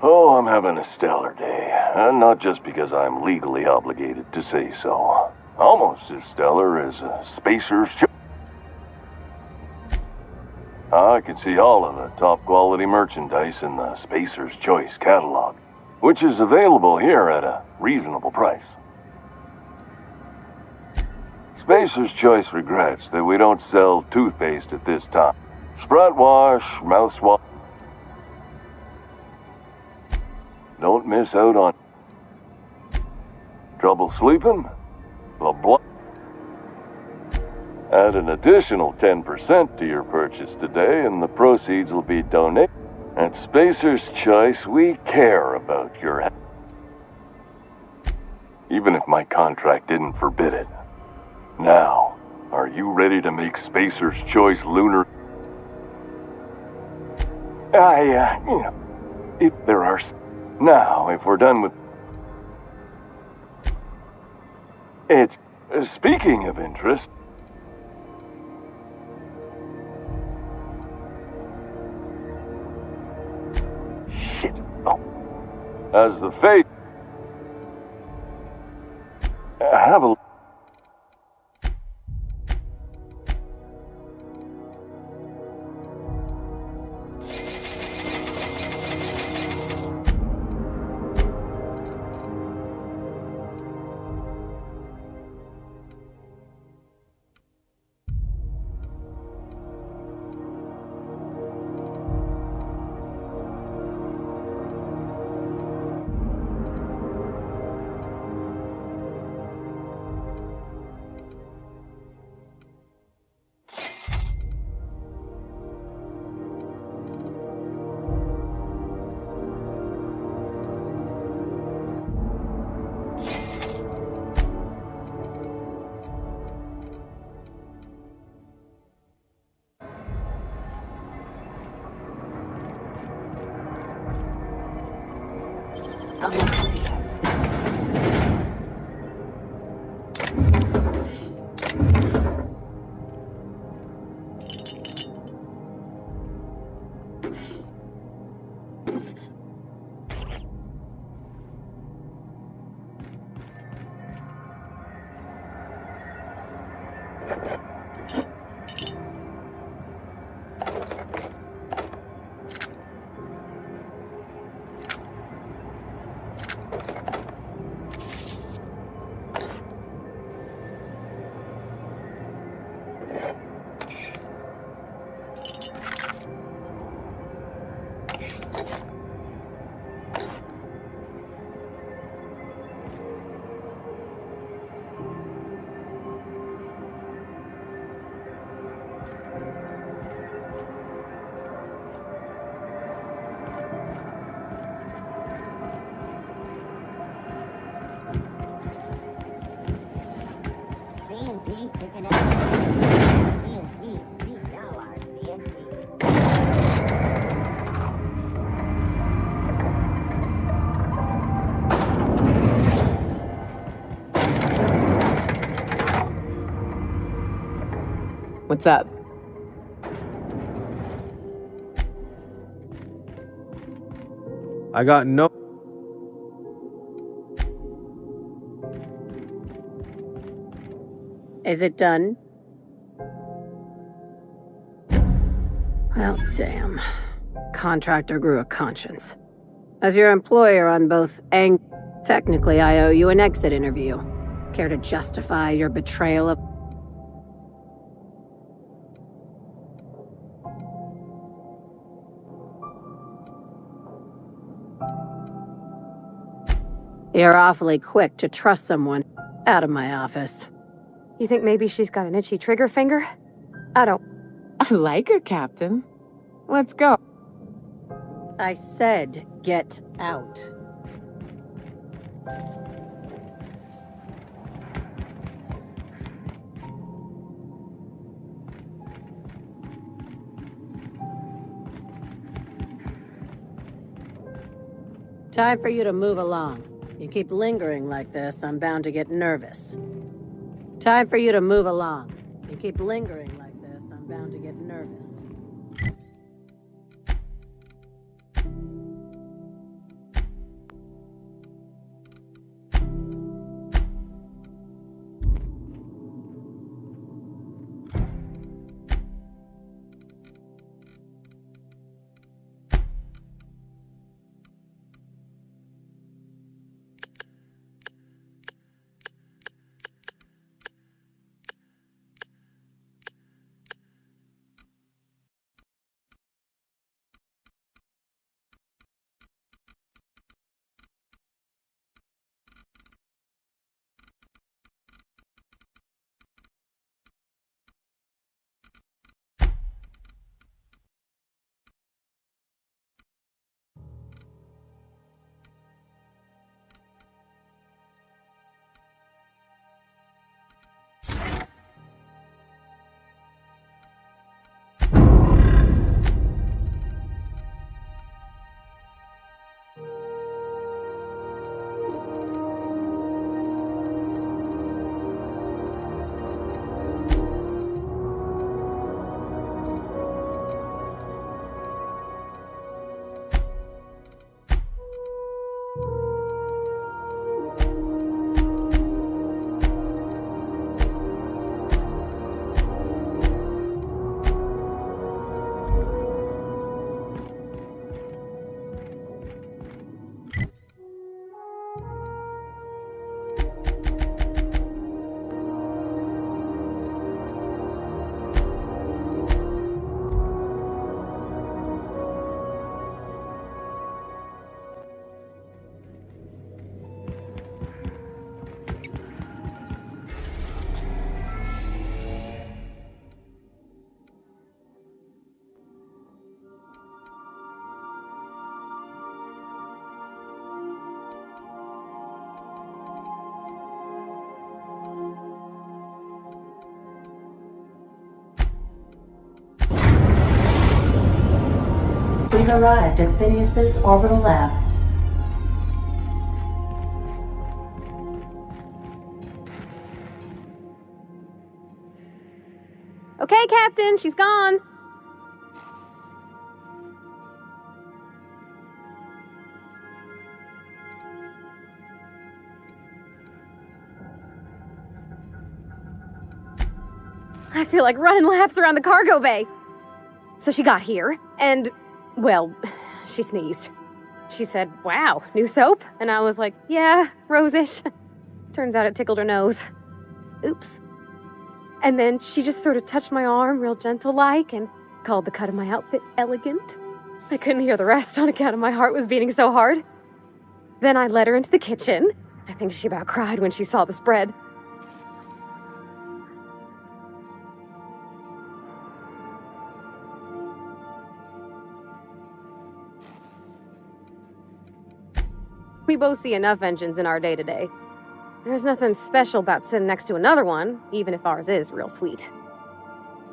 P: Oh, I'm having a stellar day. And not just because I'm legally obligated to say so. Almost as stellar as a spacer's choice. I can see all of the top quality merchandise in the Spacer's Choice catalog, which is available here at a reasonable price. Spacer's Choice regrets that we don't sell toothpaste at this time. Sprout wash, mouthwash. Don't miss out on trouble sleeping, the blood,
C: Add an additional 10% to your purchase today, and the proceeds will be donated. At Spacer's Choice, we care about your health. Even if my contract didn't forbid it. Now, are you ready to make Spacer's Choice lunar? If there are... Now, if we're done with... It's... Speaking of interest... Shit. Oh. As the fate... Have a...
U: What's up?
H: I got no...
E: Is it done? Well, damn. Contractor grew a conscience. As your employer on both technically I owe you an exit interview. Care to justify your betrayal of... You're awfully quick to trust someone out of my office. You think maybe she's got an itchy trigger finger? I don't...
U: I like her, Captain. Let's go.
E: I said get out. Time for you to move along. You keep lingering like this, I'm bound to get nervous. Time for you to move along. You keep lingering like this, I'm bound to get nervous.
L: We've arrived at Phineas's orbital lab.
E: Okay, Captain, she's gone. I feel like running laps around the cargo bay. So she got here, and, well, she sneezed. She said, "Wow, new soap?" And I was like, "Yeah, rosish." Turns out it tickled her nose. Oops. And then she just sort of touched my arm real gentle-like and called the cut of my outfit elegant. I couldn't hear the rest on account of my heart was beating so hard. Then I led her into the kitchen. I think she about cried when she saw the spread. We both see enough engines in our day-to-day. There's nothing special about sitting next to another one, even if ours is real sweet.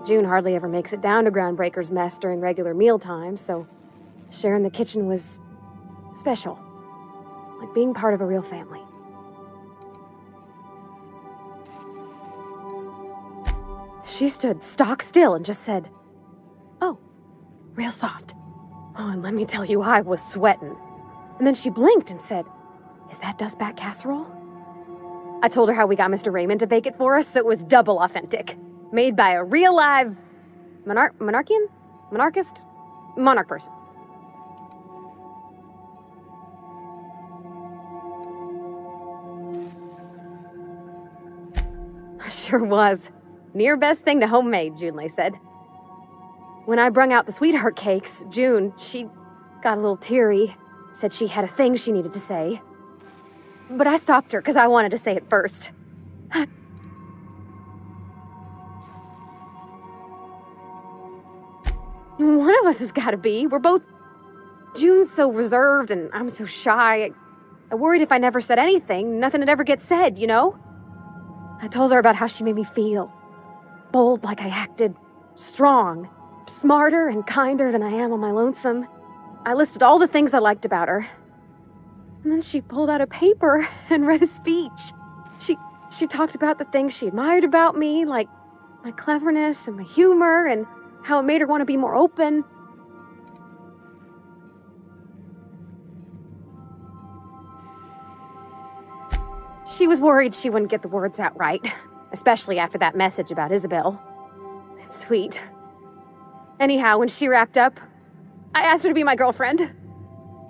E: June hardly ever makes it down to Groundbreaker's mess during regular meal times, so sharing the kitchen was special. Like being part of a real family. She stood stock still and just said, "Oh, real soft." Oh, and let me tell you, I was sweating. And then she blinked and said, "Is that dustback casserole?" I told her how we got Mr. Raymond to bake it for us, so it was double authentic. Made by a real live monarch person. Sure was. Near best thing to homemade, Junlei said. When I brung out the sweetheart cakes, June, she got a little teary. Said she had a thing she needed to say. But I stopped her because I wanted to say it first. One of us has got to be. We're both... June's so reserved and I'm so shy. I worried if I never said anything, nothing would ever get said, you know? I told her about how she made me feel. Bold like I acted. Strong. Smarter and kinder than I am on my lonesome. I listed all the things I liked about her. And then she pulled out a paper and read a speech. She talked about the things she admired about me, like my cleverness and my humor, and how it made her want to be more open. She was worried she wouldn't get the words out right, especially after that message about Isabel. It's sweet. Anyhow, when she wrapped up, I asked her to be my girlfriend.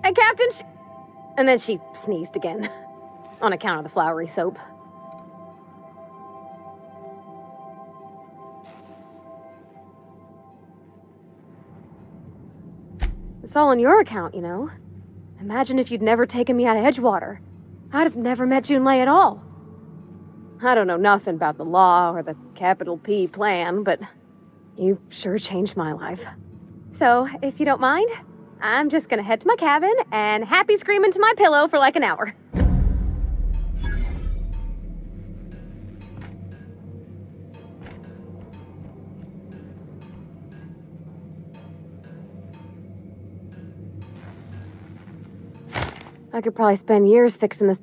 E: And Captain, and then she sneezed again, on account of the flowery soap. It's all on your account, you know. Imagine if you'd never taken me out of Edgewater. I'd have never met Junlei at all. I don't know nothing about the law or the capital P plan, but you've sure changed my life. So, if you don't mind, I'm just gonna head to my cabin and happy scream into my pillow for like an hour. I could probably spend years fixing this.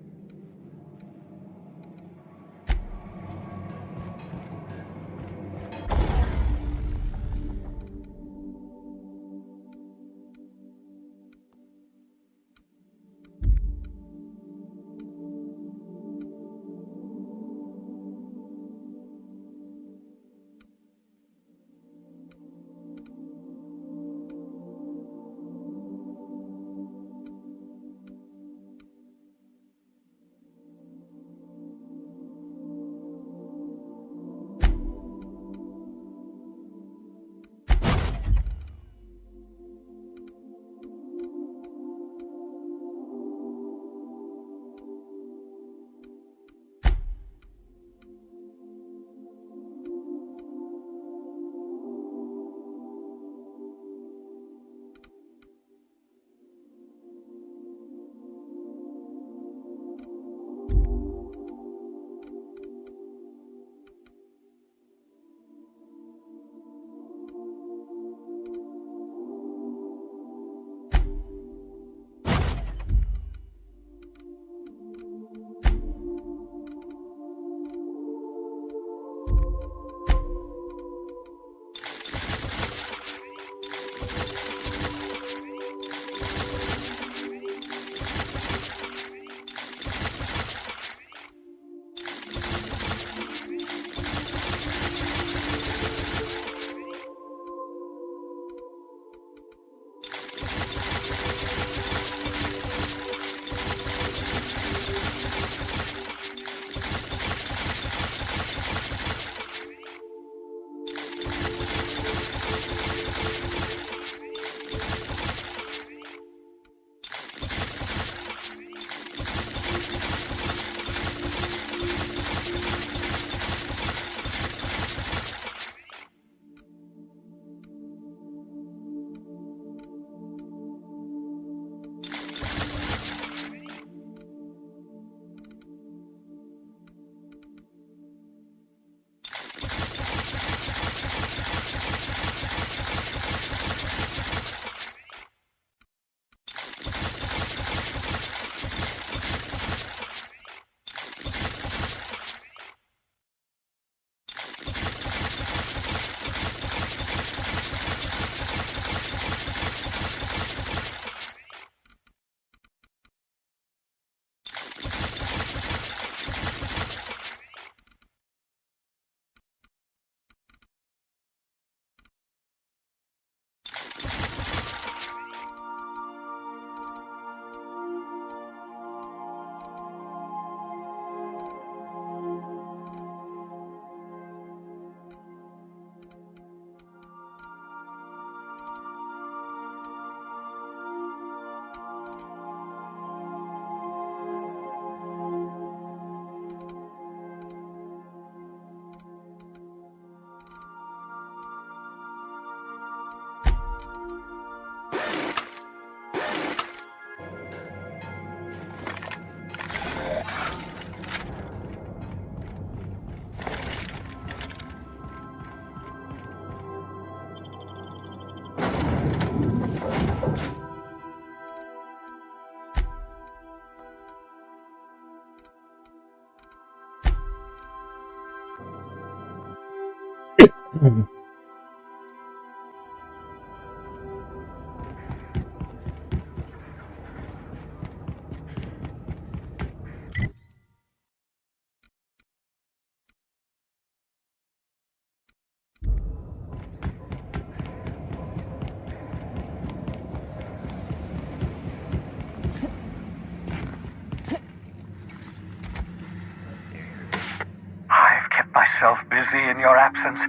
K: I've kept myself busy in your absence.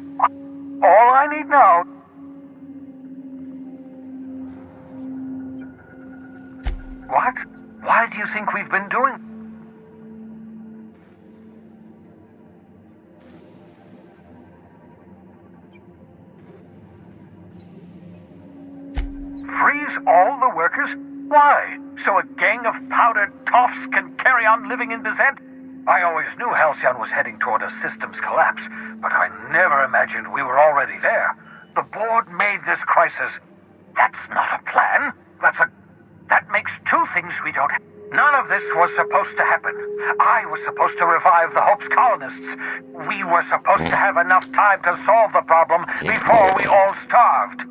K: All I need now... What? Why do you think we've been doing... Freeze all the workers? Why? So a gang of powdered toffs can carry on living in dissent? I always knew Halcyon was heading toward a systems collapse, but I never imagined we were already there. The board made this crisis. That's not a plan. That makes two things we don't have. None of this was supposed to happen. I was supposed to revive the Hope's colonists. We were supposed to have enough time to solve the problem before we all starved.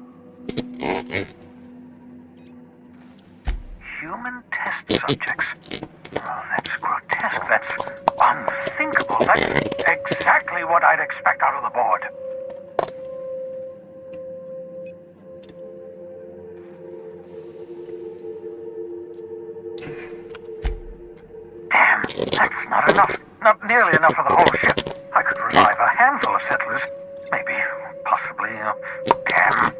K: Human test subjects. Oh, that's grotesque. That's unthinkable. That's exactly what I'd expect out of the board. Damn, that's not enough. Not nearly enough for the whole ship. I could revive a handful of settlers. Maybe, possibly, damn.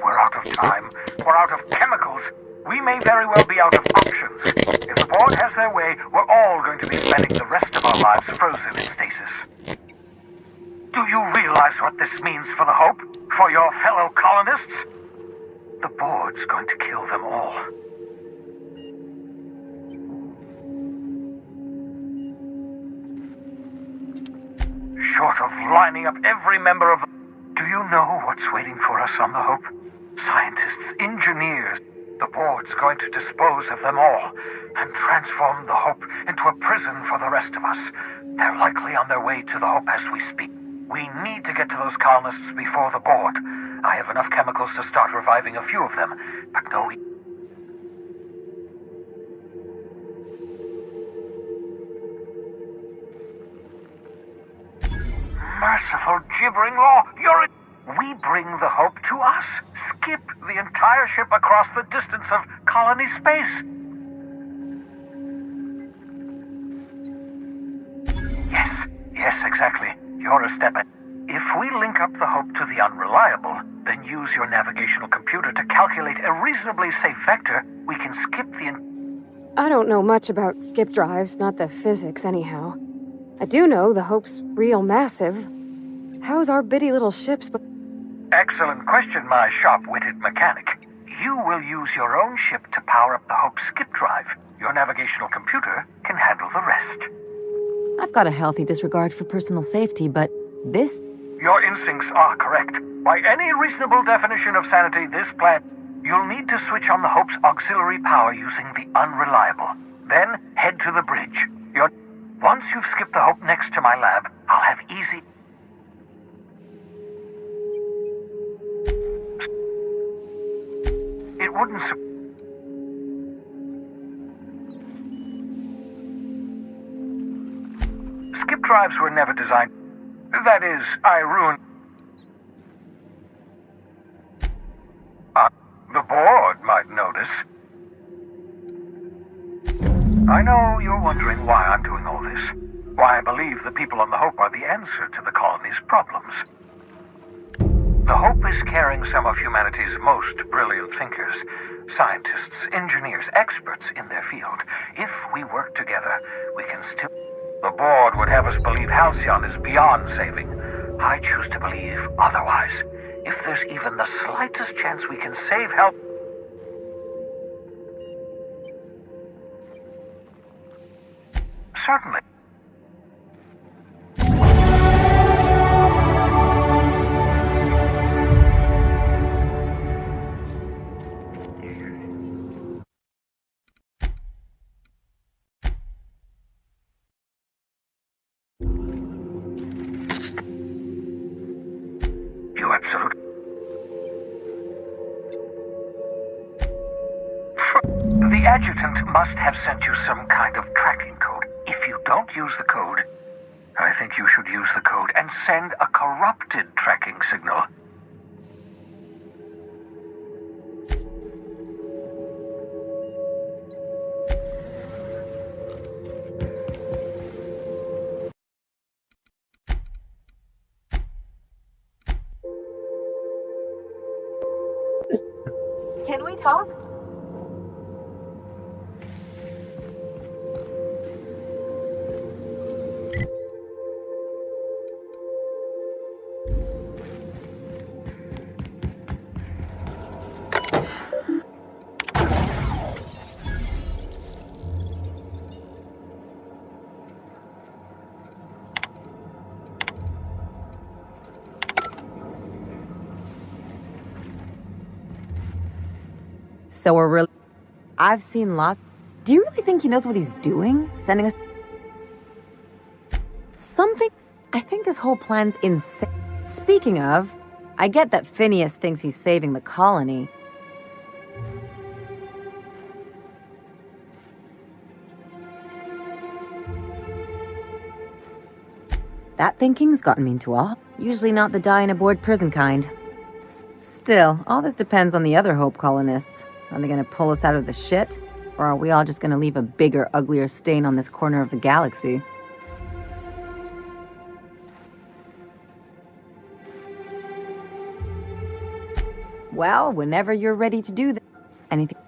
K: We're out of time. We're out of chemicals. We may very well be out of options. If the board has their way, we're all going to be spending the rest of our lives frozen in stasis. Do you realize what this means for the Hope? For your fellow colonists? The board's going to kill them all. Short of lining up every member of... Do you know what's waiting for us on the Hope? Scientists, engineers. The board's going to dispose of them all and transform the Hope into a prison for the rest of us. They're likely on their way to the Hope as we speak. We need to get to those colonists before the board. I have enough chemicals to start reviving a few of them, but no... Merciful gibbering law! We bring the Hope to us. Skip the entire ship across the distance of colony space. Yes, exactly. You're a step ahead. If we link up the Hope to the Unreliable, then use your navigational computer to calculate a reasonably safe vector, we can skip the...
E: I don't know much about skip drives, not the physics anyhow. I do know the Hope's real massive. How's our bitty little ship
K: Excellent question, my sharp-witted mechanic. You will use your own ship to power up the Hope's skip drive. Your navigational computer can handle the rest.
M: I've got a healthy disregard for personal safety, but this...
K: Your instincts are correct. By any reasonable definition of sanity, this plan... You'll need to switch on the Hope's auxiliary power using the Unreliable. Then head to the bridge. Once you've skipped the Hope next to my lab, I'll have easy... It wouldn't... Skip drives were never designed... That is, I ruined... The board might notice. I know you're wondering why I'm doing all this. Why I believe the people on the Hope are the answer to the colony's problems. The Hope is carrying some of humanity's most brilliant thinkers, scientists, engineers, experts in their field. If we work together, we can still... The board would have us believe Halcyon is beyond saving. I choose to believe otherwise. If there's even the slightest chance we can save help... Certainly. The adjutant must have sent you some kind of tracking code. If you don't use the code, I think you should use the code and send a corrupted tracking signal.
B: Can we talk?
M: So we're really... I've seen lots... Do you really think he knows what he's doing? Sending us... Something... I think this whole plan's insane. Speaking of, I get that Phineas thinks he's saving the colony. That thinking's gotten me into awe. Usually not the dying aboard prison kind. Still, all this depends on the other Hope colonists. Are they gonna pull us out of the shit? Or are we all just gonna leave a bigger, uglier stain on this corner of the galaxy? Well, whenever you're ready to do that. Anything...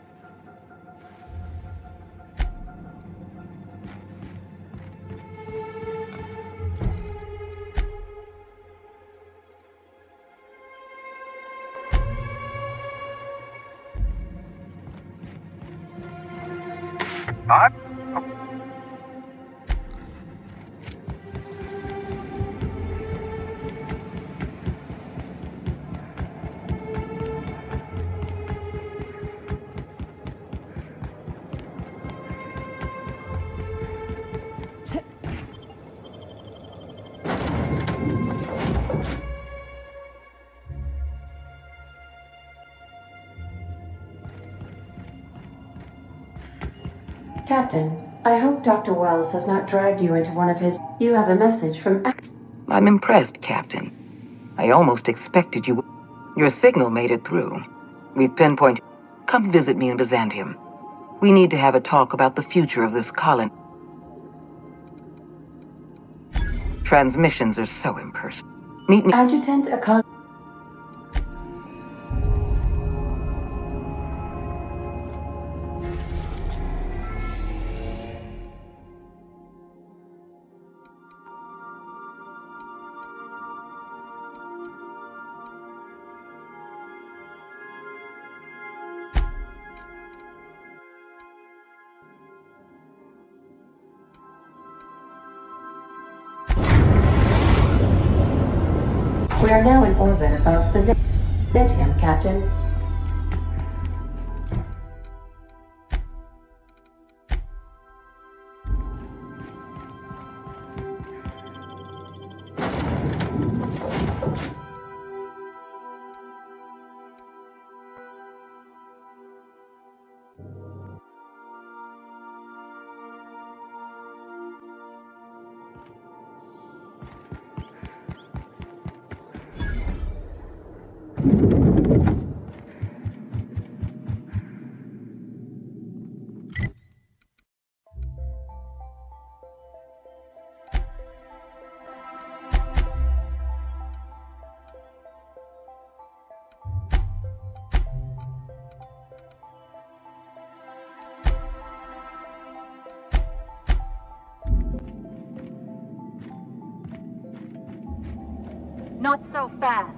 L: Captain, I hope Dr. Wells has not dragged you into one of his... You have a message from...
O: I'm impressed, Captain. I almost expected you... Your signal made it through. We've pinpointed... Come visit me in Byzantium. We need to have a talk about the future of this colony. Transmissions are so impersonal. Meet me...
L: Adjutant Akon... We are now in orbit above Byzantium, Captain.
B: Not so fast.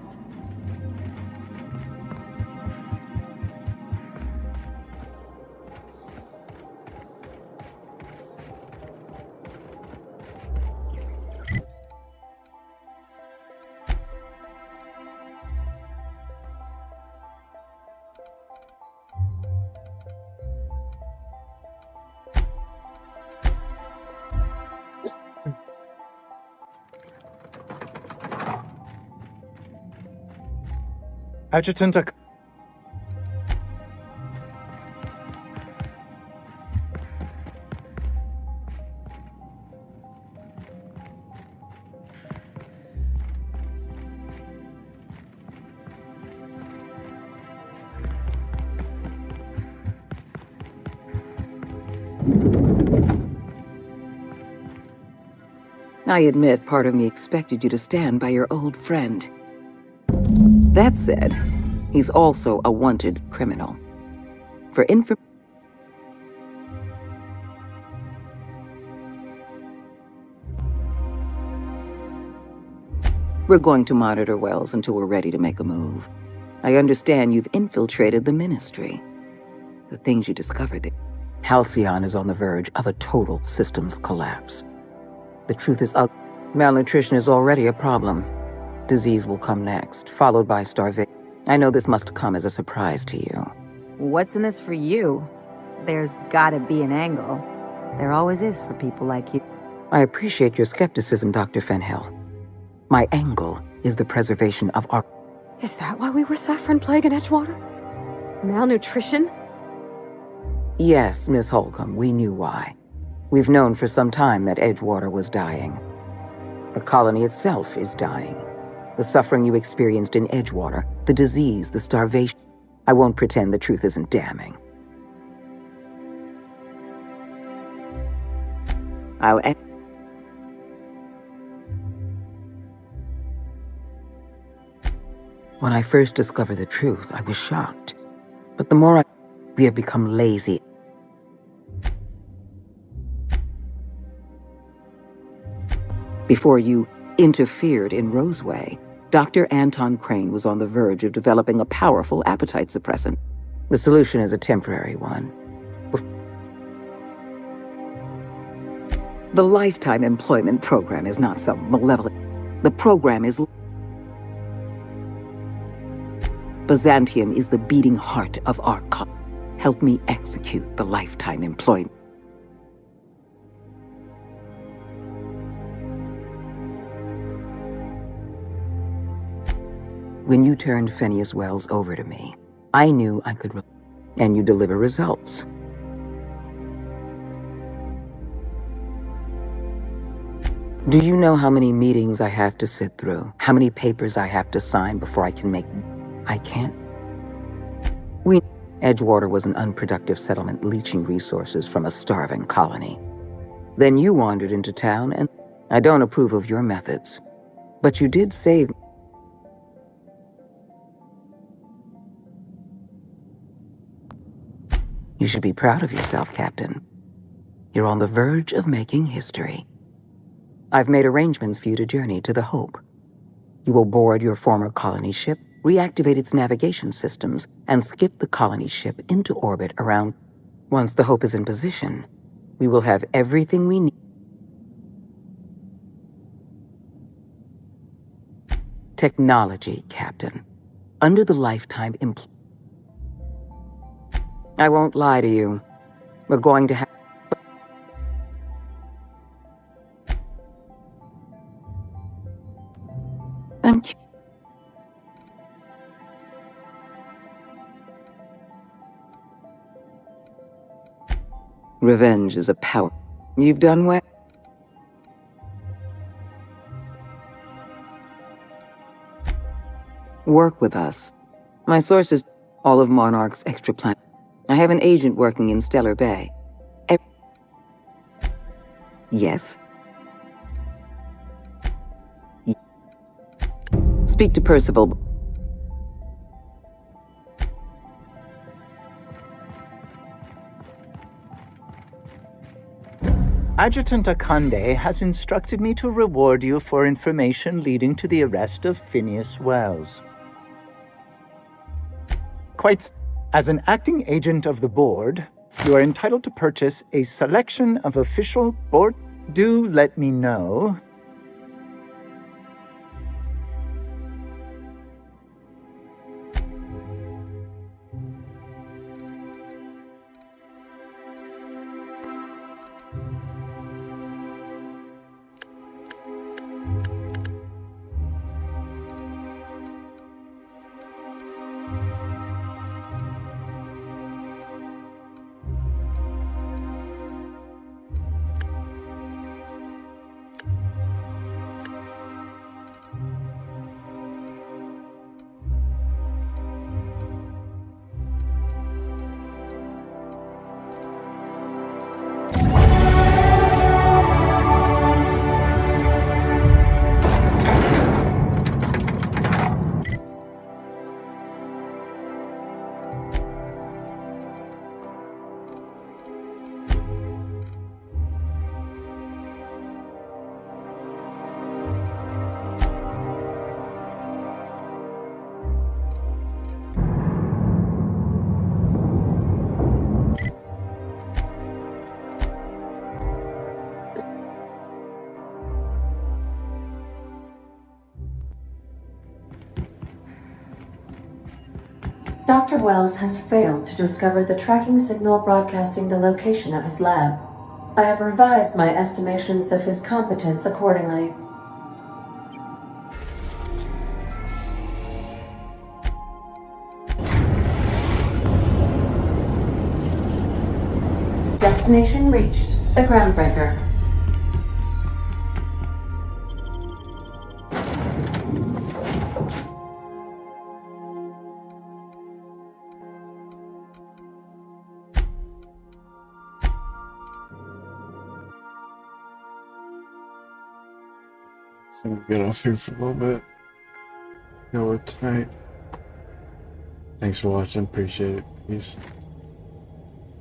I: Adjutant
O: I admit part of me expected you to stand by your old friend. That said, he's also a wanted criminal. For info... We're going to monitor Wells until we're ready to make a move. I understand you've infiltrated the Ministry. The things you discovered there. Halcyon is on the verge of a total systems collapse. The truth is, malnutrition is already a problem. Disease will come next, followed by starvation. I know this must come as a surprise to you.
M: What's in this for you? There's gotta be an angle. There always is for people like you.
O: I appreciate your skepticism, Dr. Fenhill. My angle is the preservation of our...
E: Is that why we were suffering plague in Edgewater? Malnutrition?
O: Yes, Miss Holcomb, we knew why. We've known for some time that Edgewater was dying. The colony itself is dying. The suffering you experienced in Edgewater, the disease, the starvation. I won't pretend the truth isn't damning. I'll end. When I first discovered the truth, I was shocked. But the more we have become lazy. Before you interfered in Roseway, Dr. Anton Crane was on the verge of developing a powerful appetite suppressant. The solution is a temporary one. The Lifetime Employment Program is not some malevolent. The program is... Byzantium is the beating heart of our cause. Help me execute the Lifetime Employment. When you turned Phineas Wells over to me, I knew I could... and you deliver results. Do you know how many meetings I have to sit through? How many papers I have to sign before I can make... I can't... Edgewater was an unproductive settlement leeching resources from a starving colony. Then you wandered into town, and I don't approve of your methods. But you did save... You should be proud of yourself, Captain. You're on the verge of making history. I've made arrangements for you to journey to the Hope. You will board your former colony ship, reactivate its navigation systems, and skip the colony ship into orbit around... Once the Hope is in position, we will have everything we need. Technology, Captain. Under the Lifetime I won't lie to you. We're going to have... Thank you. Revenge is a power. You've done well. Work with us. My sources, all of Monarch's extraplanet. I have an agent working in Stellar Bay. Yes? Speak to Percival.
I: Adjutant Akande has instructed me to reward you for information leading to the arrest of Phineas Wells. As an acting agent of the board, you are entitled to purchase a selection of official board. Do let me know.
L: Dr. Wells has failed to discover the tracking signal broadcasting the location of his lab. I have revised my estimations of his competence accordingly. Destination reached. The Groundbreaker.
A: So I'm gonna get off here for a little bit. Go work tonight. Thanks for watching. Appreciate it. Peace.